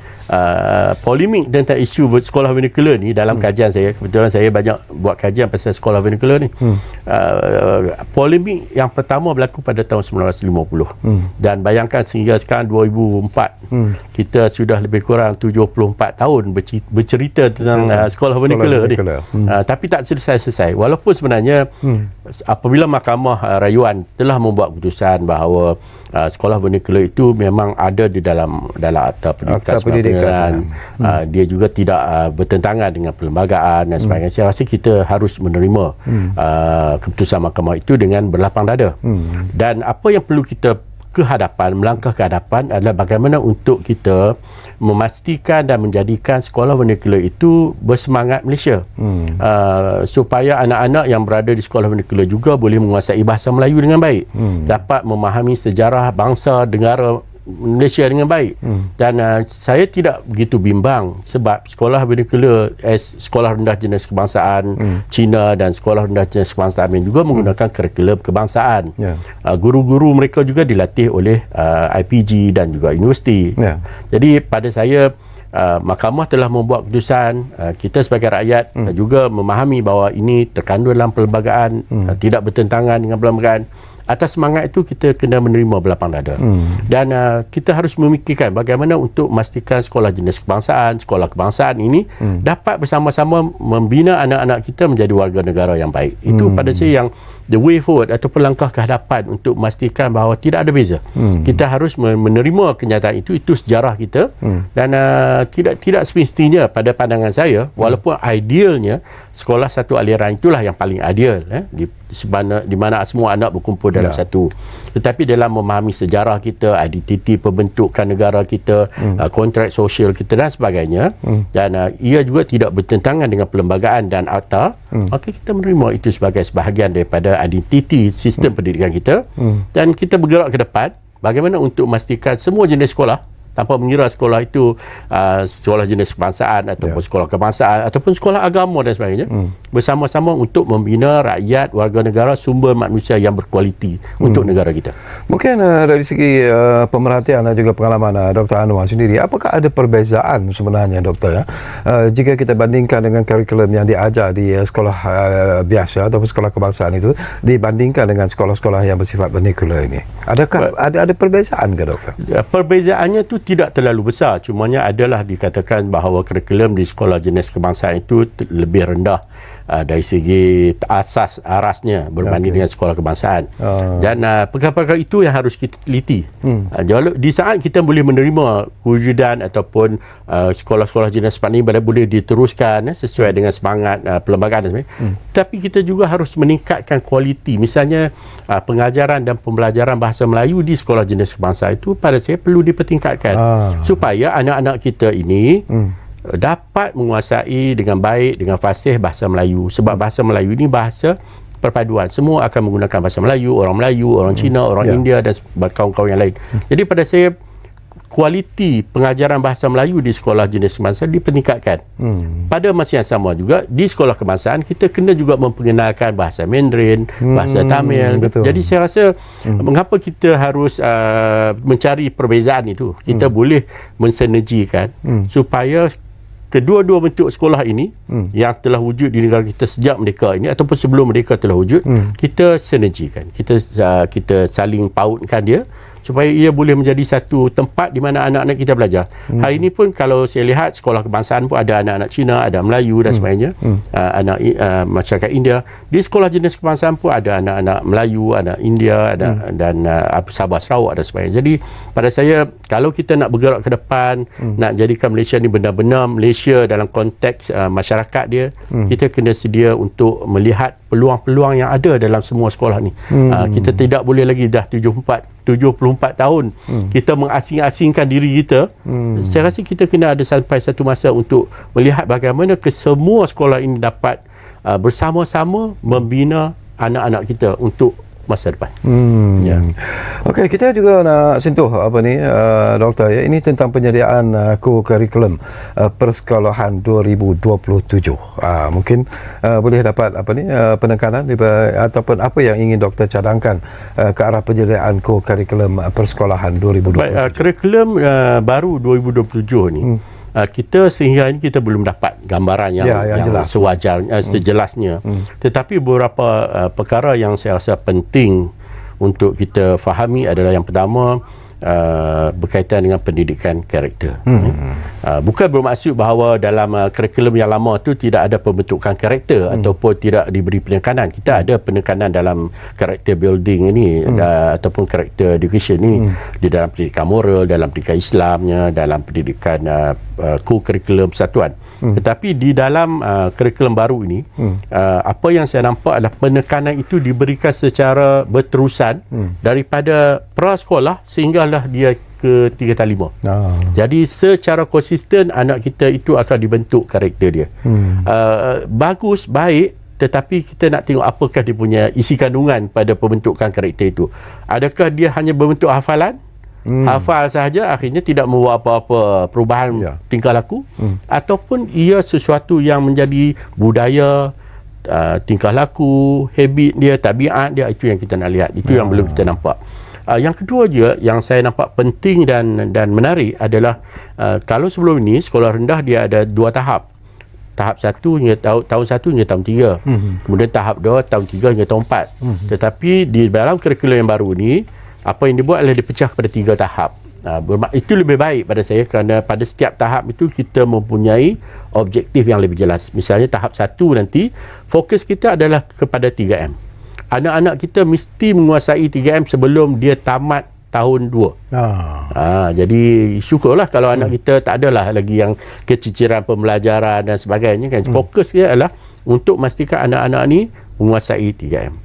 Polemik tentang isu sekolah vernacular ni dalam kajian saya, kebetulan saya banyak buat kajian pasal sekolah vernacular ni. Polemik yang pertama berlaku pada tahun 1950. Dan bayangkan sehingga sekarang 2004, kita sudah lebih kurang 74 tahun bercerita tentang sekolah vernacular ni. Tapi tak selesai-selesai. Walaupun sebenarnya apabila Mahkamah Rayuan telah membuat keputusan bahawa sekolah vernacular itu memang ada di dalam akta pendidikan. Dia juga tidak bertentangan dengan perlembagaan dan sebagainya. Saya rasa kita harus menerima keputusan mahkamah itu dengan berlapang dada. Dan apa yang perlu kita melangkah ke hadapan adalah bagaimana untuk kita memastikan dan menjadikan sekolah vernacular itu bersemangat Malaysia. Supaya anak-anak yang berada di sekolah vernacular juga boleh menguasai bahasa Melayu dengan baik. Dapat memahami sejarah bangsa, negara Malaysia dengan baik. Dan saya tidak begitu bimbang sebab sekolah vernacular sekolah rendah jenis kebangsaan Cina dan sekolah rendah jenis kebangsaan yang juga menggunakan kurikulum kebangsaan. Guru-guru mereka juga dilatih oleh IPG dan juga universiti. Jadi pada saya mahkamah telah membuat keputusan, kita sebagai rakyat juga memahami bahawa ini terkandung dalam perlembagaan, tidak bertentangan dengan perlembagaan. Atas semangat itu kita kena menerima belapang dada. Dan kita harus memikirkan bagaimana untuk memastikan sekolah jenis kebangsaan, sekolah kebangsaan ini dapat bersama-sama membina anak-anak kita menjadi warga negara yang baik. Itu pada saya yang the way forward ataupun langkah ke hadapan untuk memastikan bahawa tidak ada beza. Kita harus menerima kenyataan itu sejarah kita. Dan tidak semestinya pada pandangan saya, walaupun idealnya sekolah satu aliran itulah yang paling ideal, di mana semua anak berkumpul dalam satu. Tetapi dalam memahami sejarah kita, identiti pembentukan negara kita, kontrak sosial kita dan sebagainya, dan ia juga tidak bertentangan dengan perlembagaan dan akta, maka kita menerima itu sebagai sebahagian daripada identiti sistem pendidikan kita. Dan kita bergerak ke depan bagaimana untuk memastikan semua jenis sekolah, tanpa mengira sekolah itu sekolah jenis kebangsaan ataupun sekolah kebangsaan ataupun sekolah agama dan sebagainya, bersama-sama untuk membina rakyat, warga negara, sumber manusia yang berkualiti untuk negara kita. Mungkin dari segi pemerhatian dan juga pengalaman Dr. Anwar sendiri, apakah ada perbezaan sebenarnya Doktor jika kita bandingkan dengan kurikulum yang diajar di sekolah biasa ataupun sekolah kebangsaan itu dibandingkan dengan sekolah-sekolah yang bersifat vernacular ini? Adakah ada perbezaan ke Doktor? Perbezaannya itu tidak terlalu besar, cumanya adalah dikatakan bahawa kurikulum di sekolah jenis kebangsaan itu lebih rendah dari segi arasnya berbanding dengan sekolah kebangsaan. Dan perkara-perkara itu yang harus kita teliti. Di saat kita boleh menerima wujudan ataupun sekolah-sekolah jenis seperti ini boleh diteruskan sesuai dengan semangat perlembagaan dan sebagainya, tapi kita juga harus meningkatkan kualiti. Misalnya pengajaran dan pembelajaran bahasa Melayu di sekolah jenis kebangsaan itu pada saya perlu dipertingkatkan supaya anak-anak kita ini dapat menguasai dengan baik, dengan fasih bahasa Melayu. Sebab bahasa Melayu ini bahasa perpaduan. Semua akan menggunakan bahasa Melayu, orang Cina, orang India dan kawan-kawan yang lain. Jadi pada saya, kualiti pengajaran bahasa Melayu di sekolah jenis kebangsaan dipeningkatkan. Pada masa yang sama juga, di sekolah kebangsaan kita kena juga memperkenalkan bahasa Mandarin, bahasa Tamil. Jadi saya rasa mengapa kita harus mencari perbezaan itu? Kita boleh mensinergikan supaya kedua-dua bentuk sekolah ini yang telah wujud di negara kita sejak merdeka ini ataupun sebelum merdeka telah wujud, kita sinergikan, kita saling pautkan dia supaya ia boleh menjadi satu tempat di mana anak-anak kita belajar. Hari ini pun kalau saya lihat sekolah kebangsaan pun ada anak-anak Cina, ada Melayu dan sebagainya, anak masyarakat India. Di sekolah jenis kebangsaan pun ada anak-anak Melayu, anak India, dan Sabah Sarawak dan sebagainya. Jadi pada saya, kalau kita nak bergerak ke depan, nak jadikan Malaysia ni benar-benar Malaysia dalam konteks masyarakat dia, kita kena sedia untuk melihat peluang-peluang yang ada dalam semua sekolah ni. Kita tidak boleh lagi dah 74 tahun kita mengasing-asingkan diri kita. Saya rasa kita kena ada sampai satu masa untuk melihat bagaimana kesemua sekolah ini dapat bersama-sama membina anak-anak kita untuk masa depan. Okey, kita juga nak sentuh Doktor, ini tentang penyediaan kurikulum persekolahan 2027. Mungkin boleh dapat penekanan ataupun apa yang ingin Doktor cadangkan ke arah penyediaan kurikulum persekolahan 2027. Kurikulum baru 2027 ni, kita sehingga ini kita belum dapat gambaran yang jelas, sejelasnya. Tetapi beberapa perkara yang saya rasa penting untuk kita fahami adalah yang pertama, berkaitan dengan pendidikan karakter. Bukan bermaksud bahawa dalam kurikulum yang lama tu tidak ada pembentukan karakter ataupun tidak diberi penekanan. Kita ada penekanan dalam karakter building ini ataupun karakter education ini di dalam pendidikan moral, dalam pendidikan Islamnya, dalam pendidikan kurikulum persatuan. Tetapi di dalam kurikulum baru ini, apa yang saya nampak adalah penekanan itu diberikan secara berterusan daripada prasekolah sehinggalah dia ke 3 dan 5. Jadi secara konsisten anak kita itu akan dibentuk karakter dia. Bagus, baik, tetapi kita nak tengok apakah dia punya isi kandungan pada pembentukan karakter itu. Adakah dia hanya berbentuk hafalan? Hafal sahaja, akhirnya tidak membawa apa-apa perubahan tingkah laku, ataupun ia sesuatu yang menjadi budaya, tingkah laku, habit dia, tabiat dia. Itu yang kita nak lihat, itu yang belum kita nampak. Yang kedua je yang saya nampak penting dan menarik adalah kalau sebelum ini sekolah rendah dia ada 2 tahap. Tahap 1 hingga tahun 1 hingga tahun 3. Kemudian tahap 2 tahun 3 hingga tahun 4. Tetapi di dalam kurikulum yang baru ni, apa yang dibuat adalah dipecah kepada 3 tahap. Itu lebih baik pada saya kerana pada setiap tahap itu kita mempunyai objektif yang lebih jelas. Misalnya tahap 1 nanti fokus kita adalah kepada 3M. Anak-anak kita mesti menguasai 3M sebelum dia tamat tahun 2. Jadi syukurlah kalau anak kita tak adalah lagi yang keciciran pembelajaran dan sebagainya kan. Fokus dia adalah untuk memastikan anak-anak ni menguasai 3M.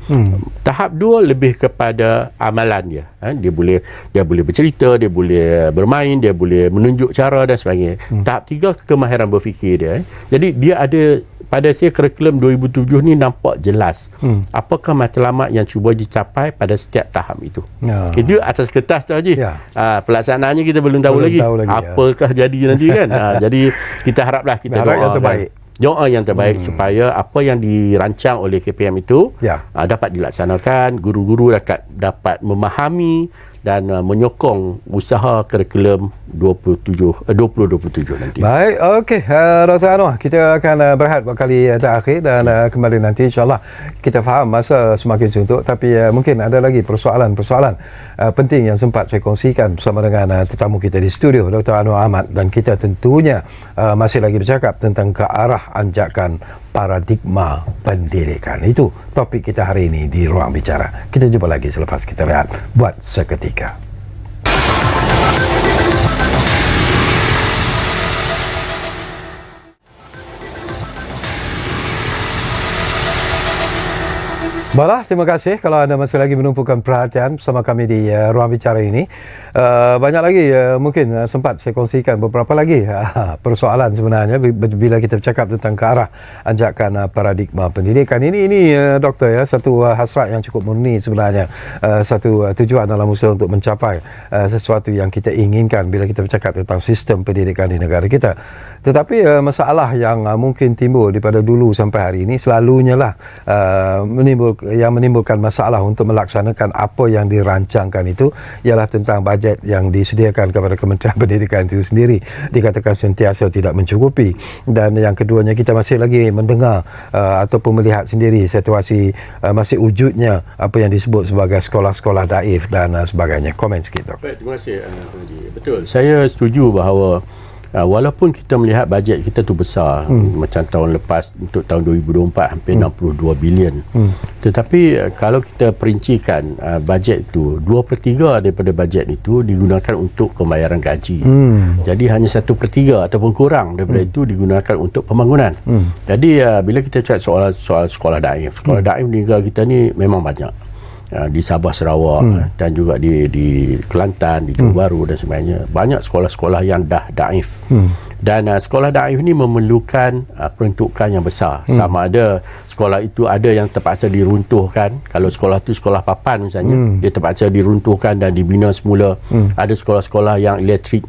Tahap 2 lebih kepada amalan dia. Dia boleh bercerita, dia boleh bermain, dia boleh menunjuk cara dan sebagainya. Tahap 3 kemahiran berfikir dia. Jadi dia ada, pada saya kurikulum 2007 ni nampak jelas apakah matlamat yang cuba dicapai pada setiap tahap itu. Itu atas kertas tu aja. Pelaksanaannya kita belum tahu lagi. Apakah jadi nanti kan. Jadi kita haraplah, kita doa yang terbaik. Doa yang terbaik supaya apa yang dirancang oleh KPM itu dapat dilaksanakan, guru-guru dapat memahami dan menyokong usaha kurikulum 2027 nanti. Baik, okey, Dr. Anwar, kita akan berehat buat kali terakhir dan kembali nanti insyaAllah. Kita faham masa semakin suntuk, tapi mungkin ada lagi persoalan-persoalan penting yang sempat saya kongsikan bersama dengan tetamu kita di studio, Dr. Anwar Ahmad, dan kita tentunya masih lagi bercakap tentang ke arah anjakan paradigma pendidikan. Itu topik kita hari ini di Ruang Bicara. Kita jumpa lagi selepas kita rehat buat seketika. Baiklah, terima kasih kalau anda masih lagi menumpukan perhatian bersama kami di Ruang Bicara ini. Banyak lagi mungkin sempat saya kongsikan beberapa lagi persoalan sebenarnya bila kita bercakap tentang ke arah anjakan paradigma pendidikan ini doktor ya, satu hasrat yang cukup murni sebenarnya, satu tujuan dalam usaha untuk mencapai sesuatu yang kita inginkan bila kita bercakap tentang sistem pendidikan di negara kita. Tetapi masalah yang mungkin timbul daripada dulu sampai hari ini selalunya lah menimbulkan masalah untuk melaksanakan apa yang dirancangkan itu ialah tentang bajet yang disediakan kepada Kementerian Pendidikan itu sendiri, dikatakan sentiasa tidak mencukupi. Dan yang keduanya, kita masih lagi mendengar ataupun melihat sendiri situasi masih wujudnya apa yang disebut sebagai sekolah-sekolah daif dan sebagainya. Komen sikit, Dok. Baik, terima kasih. Betul, saya setuju bahawa walaupun kita melihat bajet kita tu besar, macam tahun lepas untuk tahun 2024 hampir 62 bilion, tetapi kalau kita perincikan bajet itu 2/3 daripada bajet itu digunakan untuk pembayaran gaji. Jadi hanya 1/3 ataupun kurang daripada itu digunakan untuk pembangunan. Jadi bila kita cakap soal sekolah daif, sekolah daif di negara kita ni memang banyak. Di Sabah, Sarawak dan juga di Kelantan, di Johor Bahru dan sebagainya. Banyak sekolah-sekolah yang dah daif. Dan sekolah daif ni memerlukan peruntukan yang besar. Sama ada sekolah itu ada yang terpaksa diruntuhkan. Kalau sekolah tu sekolah papan misalnya, dia terpaksa diruntuhkan dan dibina semula. Ada sekolah-sekolah yang elektrik,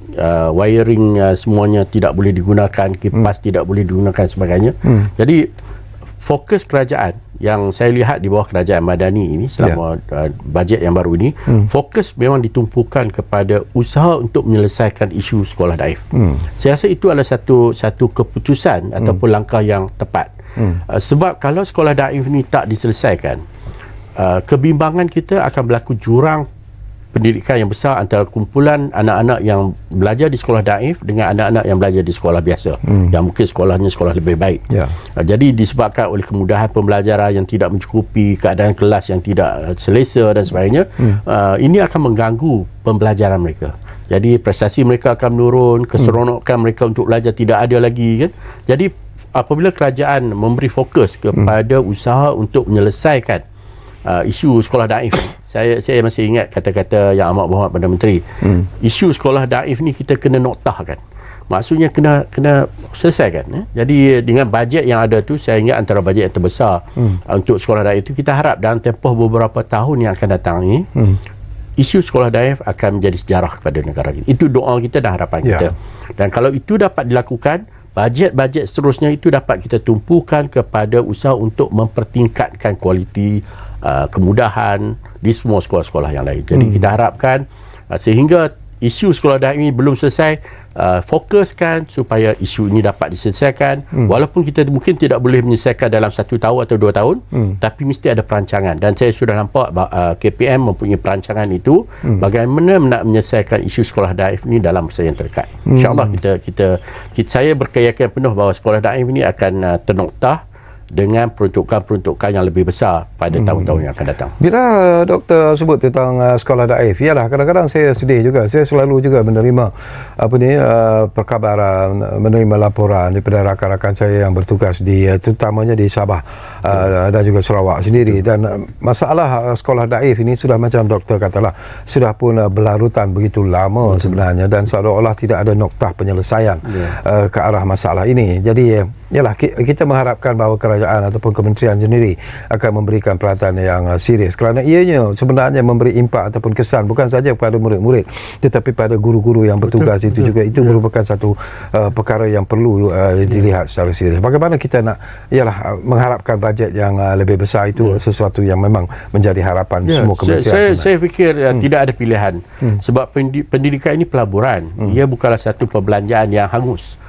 wiring semuanya tidak boleh digunakan, kipas tidak boleh digunakan sebagainya. Jadi fokus kerajaan yang saya lihat di bawah kerajaan Madani ini selama bajet yang baru ini, fokus memang ditumpukan kepada usaha untuk menyelesaikan isu sekolah daif. Saya rasa itu adalah satu keputusan ataupun langkah yang tepat. Sebab kalau sekolah daif ini tak diselesaikan, kebimbangan kita akan berlaku jurang pendidikan yang besar antara kumpulan anak-anak yang belajar di sekolah daif dengan anak-anak yang belajar di sekolah biasa, yang mungkin sekolahnya sekolah lebih baik. Jadi disebabkan oleh kemudahan pembelajaran yang tidak mencukupi, keadaan kelas yang tidak selesa dan sebagainya, ini akan mengganggu pembelajaran mereka. Jadi prestasi mereka akan menurun, keseronokan mereka untuk belajar tidak ada lagi kan. Jadi apabila kerajaan memberi fokus kepada usaha untuk menyelesaikan isu sekolah daif ni, saya masih ingat kata-kata yang amat berhormat Perdana Menteri. Isu sekolah daif ni kita kena noktahkan. Maksudnya kena selesaikan. Jadi dengan bajet yang ada tu, saya ingat antara bajet yang terbesar untuk sekolah daif itu, kita harap dalam tempoh beberapa tahun yang akan datang ni, isu sekolah daif akan menjadi sejarah kepada negara kita. Itu doa kita dan harapan kita. Dan kalau itu dapat dilakukan, bajet-bajet seterusnya itu dapat kita tumpukan kepada usaha untuk mempertingkatkan kualiti kemudahan di semua sekolah-sekolah yang lain. Jadi kita harapkan sehingga isu sekolah daif ini belum selesai, fokuskan supaya isu ini dapat diselesaikan. Walaupun kita mungkin tidak boleh menyelesaikan dalam 1 tahun atau 2 tahun, tapi mesti ada perancangan. Dan saya sudah nampak KPM mempunyai perancangan itu, bagaimana nak menyelesaikan isu sekolah daif ini dalam masa yang terdekat. InsyaAllah saya berkeyakinan penuh bahawa sekolah daif ini akan ternoktah dengan peruntukan-peruntukan yang lebih besar pada tahun-tahun yang akan datang. Bila doktor sebut tentang sekolah daif, ialah kadang-kadang saya sedih juga. Saya selalu juga menerima perkabaran, menerima laporan daripada rakan-rakan saya yang bertugas di terutamanya di Sabah dan juga Sarawak sendiri. Dan masalah sekolah daif ini sudah macam doktor katalah, sudah pun berlarutan begitu lama sebenarnya, dan seolah-olah tidak ada noktah penyelesaian ke arah masalah ini. Jadi ialah kita mengharapkan bahawa kerajaan ataupun kementerian sendiri akan memberikan perhatian yang serius, kerana ianya sebenarnya memberi impak ataupun kesan bukan saja kepada murid-murid tetapi pada guru-guru yang bertugas itu juga. Itu merupakan satu perkara yang perlu dilihat secara serius. Bagaimana kita nak mengharapkan bajet yang lebih besar, itu sesuatu yang memang menjadi harapan semua kementerian. Saya fikir tidak ada pilihan sebab pendidikan ini pelaburan. Ia bukanlah satu perbelanjaan yang hangus.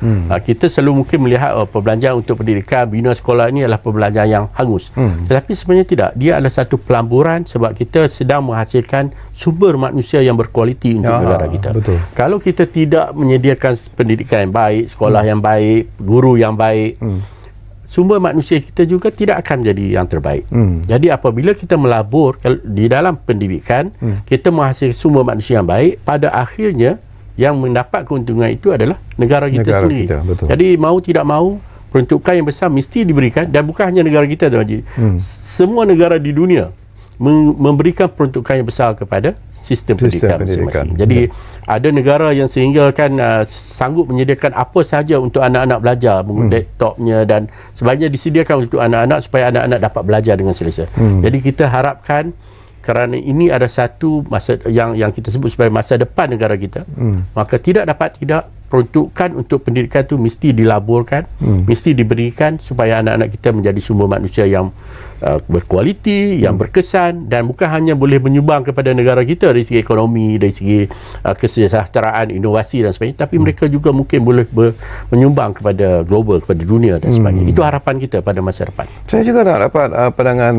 Kita selalu mungkin melihat perbelanjaan untuk pendidikan, bina sekolah ini adalah perbelanjaan yang hangus. Tetapi sebenarnya tidak. Dia adalah satu pelamburan sebab kita sedang menghasilkan sumber manusia yang berkualiti untuk negara kita. Betul. Kalau kita tidak menyediakan pendidikan yang baik, sekolah yang baik, guru yang baik, sumber manusia kita juga tidak akan menjadi yang terbaik. Jadi apabila kita melabur di dalam pendidikan, kita menghasilkan sumber manusia yang baik, pada akhirnya yang mendapat keuntungan itu adalah negara kita sendiri. Jadi mau tidak mau, peruntukan yang besar mesti diberikan, dan bukan hanya negara kita, Tuan Haji. Semua negara di dunia memberikan peruntukan yang besar kepada sistem pendidikan masing-masing. Jadi ada negara yang sehingga kan sanggup menyediakan apa sahaja untuk anak-anak belajar, laptopnya dan sebagainya disediakan untuk anak-anak supaya anak-anak dapat belajar dengan selesa. Jadi kita harapkan, kerana ini ada satu masa yang kita sebut sebagai masa depan negara kita, maka tidak peruntukan untuk pendidikan itu mesti dilaburkan, mesti diberikan supaya anak-anak kita menjadi sumber manusia yang berkualiti, yang berkesan, dan bukan hanya boleh menyumbang kepada negara kita dari segi ekonomi, dari segi kesejahteraan, inovasi dan sebagainya, tapi mereka juga mungkin boleh menyumbang kepada global, kepada dunia dan sebagainya. Itu harapan kita pada masa depan. Saya juga nak dapat pandangan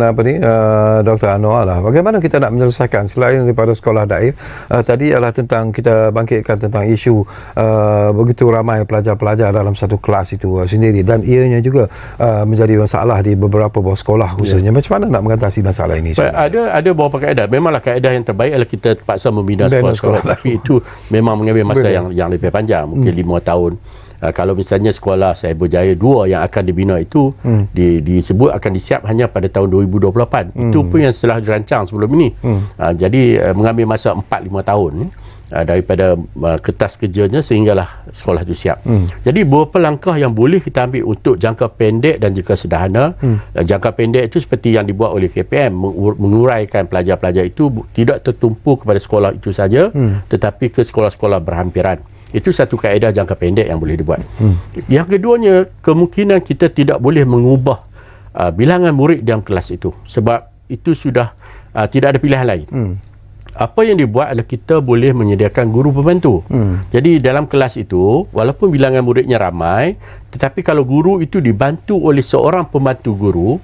Dr. Anwar lah. Bagaimana kita nak menyelesaikan selain daripada sekolah daif, tadi adalah tentang kita bangkitkan tentang isu begitu ramai pelajar-pelajar dalam satu kelas itu sendiri, dan ianya juga menjadi masalah di beberapa buah sekolah khususnya. Macam mana nak mengatasi masalah ini? Ada beberapa kaedah. Memanglah kaedah yang terbaik adalah kita terpaksa membina sekolah-sekolah, tapi itu memang mengambil masa yang lebih panjang, mungkin 5 tahun. Kalau misalnya sekolah Cyberjaya 2 yang akan dibina itu disebut akan disiap hanya pada tahun 2028. Itu pun yang telah dirancang sebelum ini. Jadi mengambil masa 4-5 tahun daripada kertas kerjanya sehinggalah sekolah itu siap. Jadi beberapa langkah yang boleh kita ambil untuk jangka pendek dan juga sederhana. Jangka pendek itu seperti yang dibuat oleh KPM, menguraikan pelajar-pelajar itu tidak tertumpu kepada sekolah itu saja, tetapi ke sekolah-sekolah berhampiran. Itu satu kaedah jangka pendek yang boleh dibuat. Yang keduanya, kemungkinan kita tidak boleh mengubah bilangan murid dalam kelas itu, sebab itu sudah tidak ada pilihan lain. Apa yang dibuat adalah kita boleh menyediakan guru pembantu. Jadi dalam kelas itu, walaupun bilangan muridnya ramai, tetapi kalau guru itu dibantu oleh seorang pembantu guru,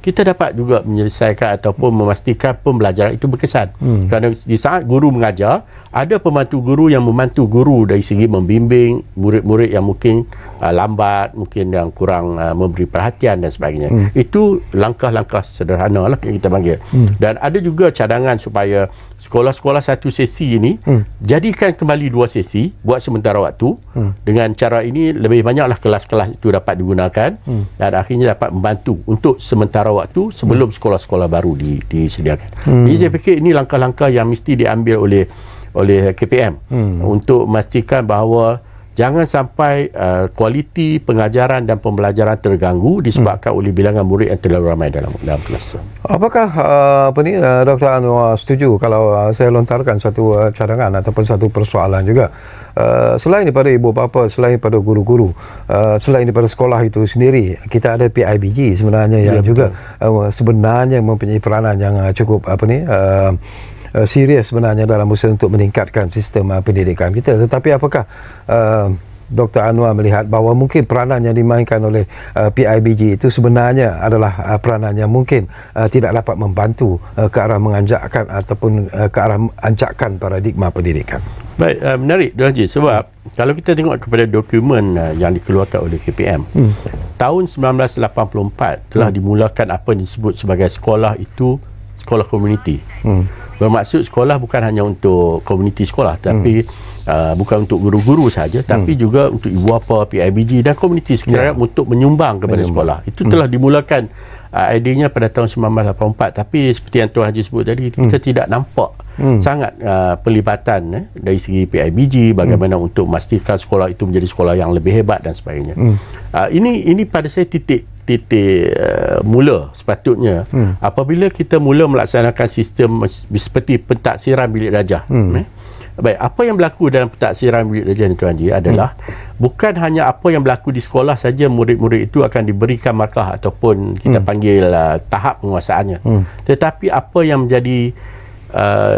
kita dapat juga menyelesaikan ataupun memastikan pembelajaran itu berkesan. Kerana di saat guru mengajar, ada pembantu guru yang membantu guru dari segi membimbing murid-murid yang mungkin lambat, mungkin yang kurang memberi perhatian dan sebagainya. Itu langkah-langkah sederhana lah yang kita panggil. Dan ada juga cadangan supaya sekolah-sekolah satu sesi ini jadikan kembali 2 sesi buat sementara waktu. Dengan cara ini lebih banyaklah kelas-kelas itu dapat digunakan dan akhirnya dapat membantu untuk sementara waktu sebelum sekolah-sekolah baru disediakan. Jadi saya fikir ini langkah-langkah yang mesti diambil oleh KPM untuk memastikan bahawa jangan sampai kualiti pengajaran dan pembelajaran terganggu disebabkan oleh bilangan murid yang terlalu ramai dalam kelas. Apakah Dr. Anwar setuju kalau saya lontarkan satu cadangan ataupun satu persoalan juga, selain daripada ibu bapa, selain daripada guru-guru, selain daripada sekolah itu sendiri, kita ada PIBG sebenarnya yang juga sebenarnya mempunyai peranan yang cukup serius sebenarnya dalam usaha untuk meningkatkan sistem pendidikan kita. Tetapi apakah Dr. Anwar melihat bahawa mungkin peranan yang dimainkan oleh PIBG itu sebenarnya adalah peranan yang mungkin tidak dapat membantu ke arah menganjakkan ataupun ke arah ancakan paradigma pendidikan? Baik, menarik Tuan Haji, sebab kalau kita tengok kepada dokumen yang dikeluarkan oleh KPM, tahun 1984 telah dimulakan apa yang disebut sebagai sekolah itu sekolah komuniti. Bermaksud sekolah bukan hanya untuk komuniti sekolah, tapi bukan untuk guru-guru sahaja, tapi juga untuk ibu bapa, PIBG dan komuniti sekitar untuk menyumbang kepada sekolah. Itu telah dimulakan idenya pada tahun 1984, tapi seperti yang Tuan Haji sebut tadi, kita tidak nampak sangat pelibatan dari segi PIBG, bagaimana untuk memastikan sekolah itu menjadi sekolah yang lebih hebat dan sebagainya. Ini pada saya titik mula sepatutnya apabila kita mula melaksanakan sistem seperti pentaksiran bilik darjah. Baik, apa yang berlaku dalam pentaksiran bilik darjah ni Tuan Haji adalah bukan hanya apa yang berlaku di sekolah saja murid-murid itu akan diberikan markah ataupun kita panggil tahap penguasaannya, tetapi apa yang menjadi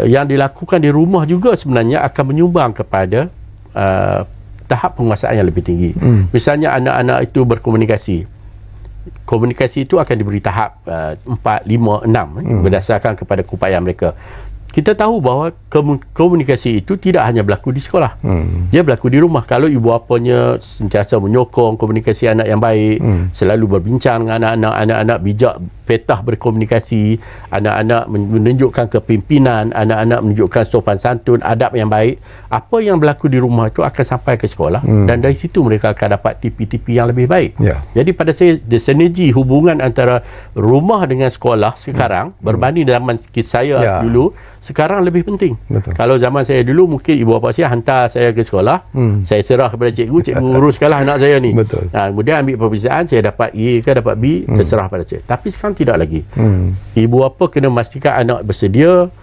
yang dilakukan di rumah juga sebenarnya akan menyumbang kepada tahap penguasaan yang lebih tinggi. Misalnya anak-anak itu berkomunikasi. Komunikasi itu akan diberi tahap 4, 5, 6 berdasarkan kepada keupayaan mereka. Kita tahu bahawa komunikasi itu tidak hanya berlaku di sekolah. Dia berlaku di rumah. Kalau ibu bapanya sentiasa menyokong komunikasi anak yang baik, selalu berbincang dengan anak-anak bijak, petah berkomunikasi, anak-anak menunjukkan kepimpinan, anak-anak menunjukkan sopan santun, adab yang baik, apa yang berlaku di rumah itu akan sampai ke sekolah dan dari situ mereka akan dapat tipi-tipi yang lebih baik. Jadi pada saya, sinergi hubungan antara rumah dengan sekolah sekarang berbanding zaman saya dulu, sekarang lebih penting. Betul. Kalau zaman saya dulu mungkin ibu bapa saya hantar saya ke sekolah, saya serah kepada cikgu uruskanlah anak saya ni. Betul. Kemudian ambil peperiksaan, saya dapat A ke dapat B, terserah pada cikgu. Tapi sekarang tidak lagi. Ibu bapa kena memastikan anak bersedia,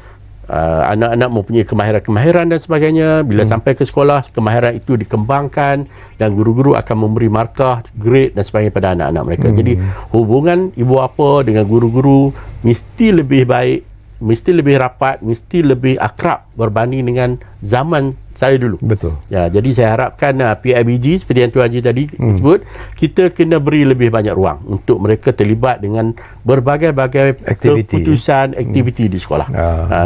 anak-anak mempunyai kemahiran-kemahiran dan sebagainya. Bila sampai ke sekolah, kemahiran itu dikembangkan dan guru-guru akan memberi markah, grade dan sebagainya pada anak-anak mereka. Jadi hubungan ibu bapa dengan guru-guru mesti lebih baik, mesti lebih rapat, mesti lebih akrab berbanding dengan zaman saya dulu. Betul. Ya, jadi saya harapkan PIBG seperti yang Tuan Haji tadi sebut, kita kena beri lebih banyak ruang untuk mereka terlibat dengan berbagai-bagai keputusan aktiviti di sekolah.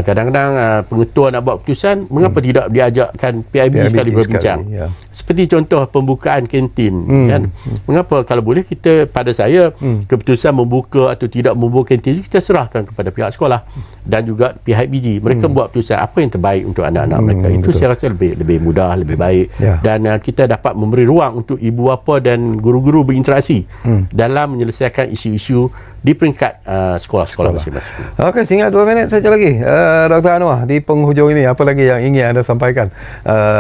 Kadang-kadang pengetua nak buat keputusan, mengapa tidak diajakkan PIBG sekali berbincang? Seperti contoh pembukaan kantin, kan? Mengapa kalau boleh kita, pada saya, keputusan membuka atau tidak membuka kantin kita serahkan kepada pihak sekolah dan juga pihak PIBG. Mereka buat keputusan apa yang terbaik untuk anak-anak mereka. Itu saya rasa lebih mudah, lebih baik. Dan kita dapat memberi ruang untuk ibu bapa dan guru-guru berinteraksi dalam menyelesaikan isu-isu di peringkat sekolah-sekolah masing-masing. Okey, tinggal 2 minit saja lagi. Dr. Anwar, di penghujung ini apa lagi yang ingin anda sampaikan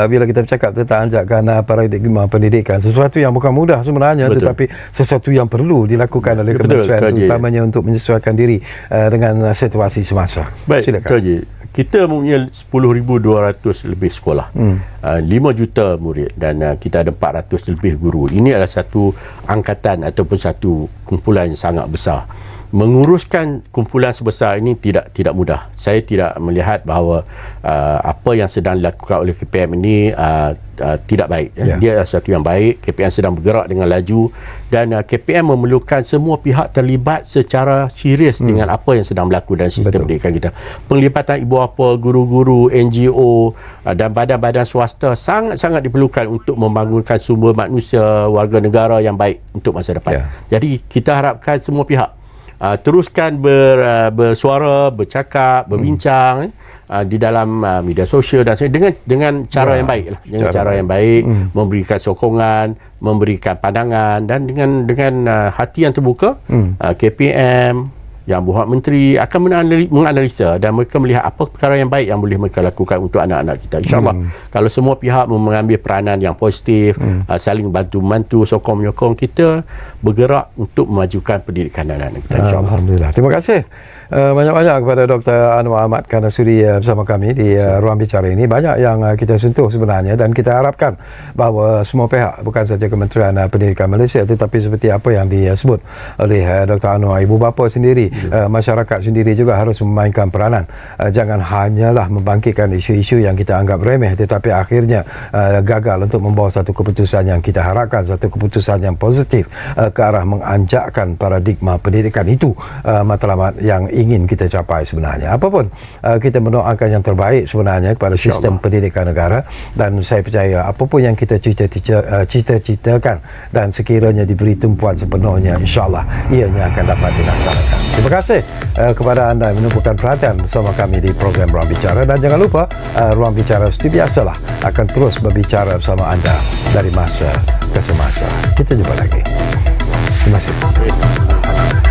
bila kita bercakap tentang anjakan paradigma pendidikan, sesuatu yang bukan mudah sebenarnya, tetapi sesuatu yang perlu dilakukan oleh kementerian, terutamanya untuk menyesuaikan diri dengan situasi semasa. Baik, silakan. Kita mempunyai 10,200 lebih sekolah, 5 juta murid dan kita ada 400 lebih guru. Ini adalah satu angkatan ataupun satu kumpulan yang sangat besar. menguruskan kumpulan sebesar ini tidak mudah. Saya tidak melihat bahawa apa yang sedang dilakukan oleh KPM ini tidak baik. Dia sesuatu yang baik. KPM sedang bergerak dengan laju dan KPM memerlukan semua pihak terlibat secara serius dengan apa yang sedang berlaku dalam sistem pendidikan kita. Penglibatan ibu bapa, guru-guru, NGO dan badan-badan swasta sangat-sangat diperlukan untuk membangunkan sumber manusia warga negara yang baik untuk masa depan. Jadi kita harapkan semua pihak teruskan bersuara, bercakap, berbincang di dalam media sosial dan dengan cara yang baik lah. Dengan cara yang baik, memberikan sokongan, memberikan pandangan dan dengan hati yang terbuka, KPM yang berhormat menteri akan menganalisa dan mereka melihat apa perkara yang baik yang boleh mereka lakukan untuk anak-anak kita. InsyaAllah kalau semua pihak mengambil peranan yang positif, saling bantu-bantu, sokong-menyokong, kita bergerak untuk memajukan pendidikan anak-anak kita, insyaAllah. Alhamdulillah. Terima kasih banyak-banyak kepada Dr. Anwar Ahmad kerana sudi bersama kami di ruang bicara ini. Banyak yang kita sentuh sebenarnya dan kita harapkan bahawa semua pihak, bukan saja Kementerian Pendidikan Malaysia, tetapi seperti apa yang disebut oleh Dr. Anwar, ibu bapa sendiri, masyarakat sendiri juga harus memainkan peranan. Jangan hanyalah membangkitkan isu-isu yang kita anggap remeh tetapi akhirnya gagal untuk membawa satu keputusan yang kita harapkan, satu keputusan yang positif ke arah menganjakkan paradigma pendidikan. Itu matlamat yang ingin kita capai sebenarnya. Apapun, kita mendoakan yang terbaik sebenarnya kepada sistem pendidikan negara dan saya percaya apapun yang kita cita-citakan dan sekiranya diberi tumpuan sepenuhnya, insyaAllah ianya akan dapat dilaksanakan. Terima kasih kepada anda yang menumpukan perhatian bersama kami di program Ruang Bicara dan jangan lupa Ruang Bicara seperti biasalah akan terus berbicara bersama anda dari masa ke semasa. Kita jumpa lagi. Terima kasih.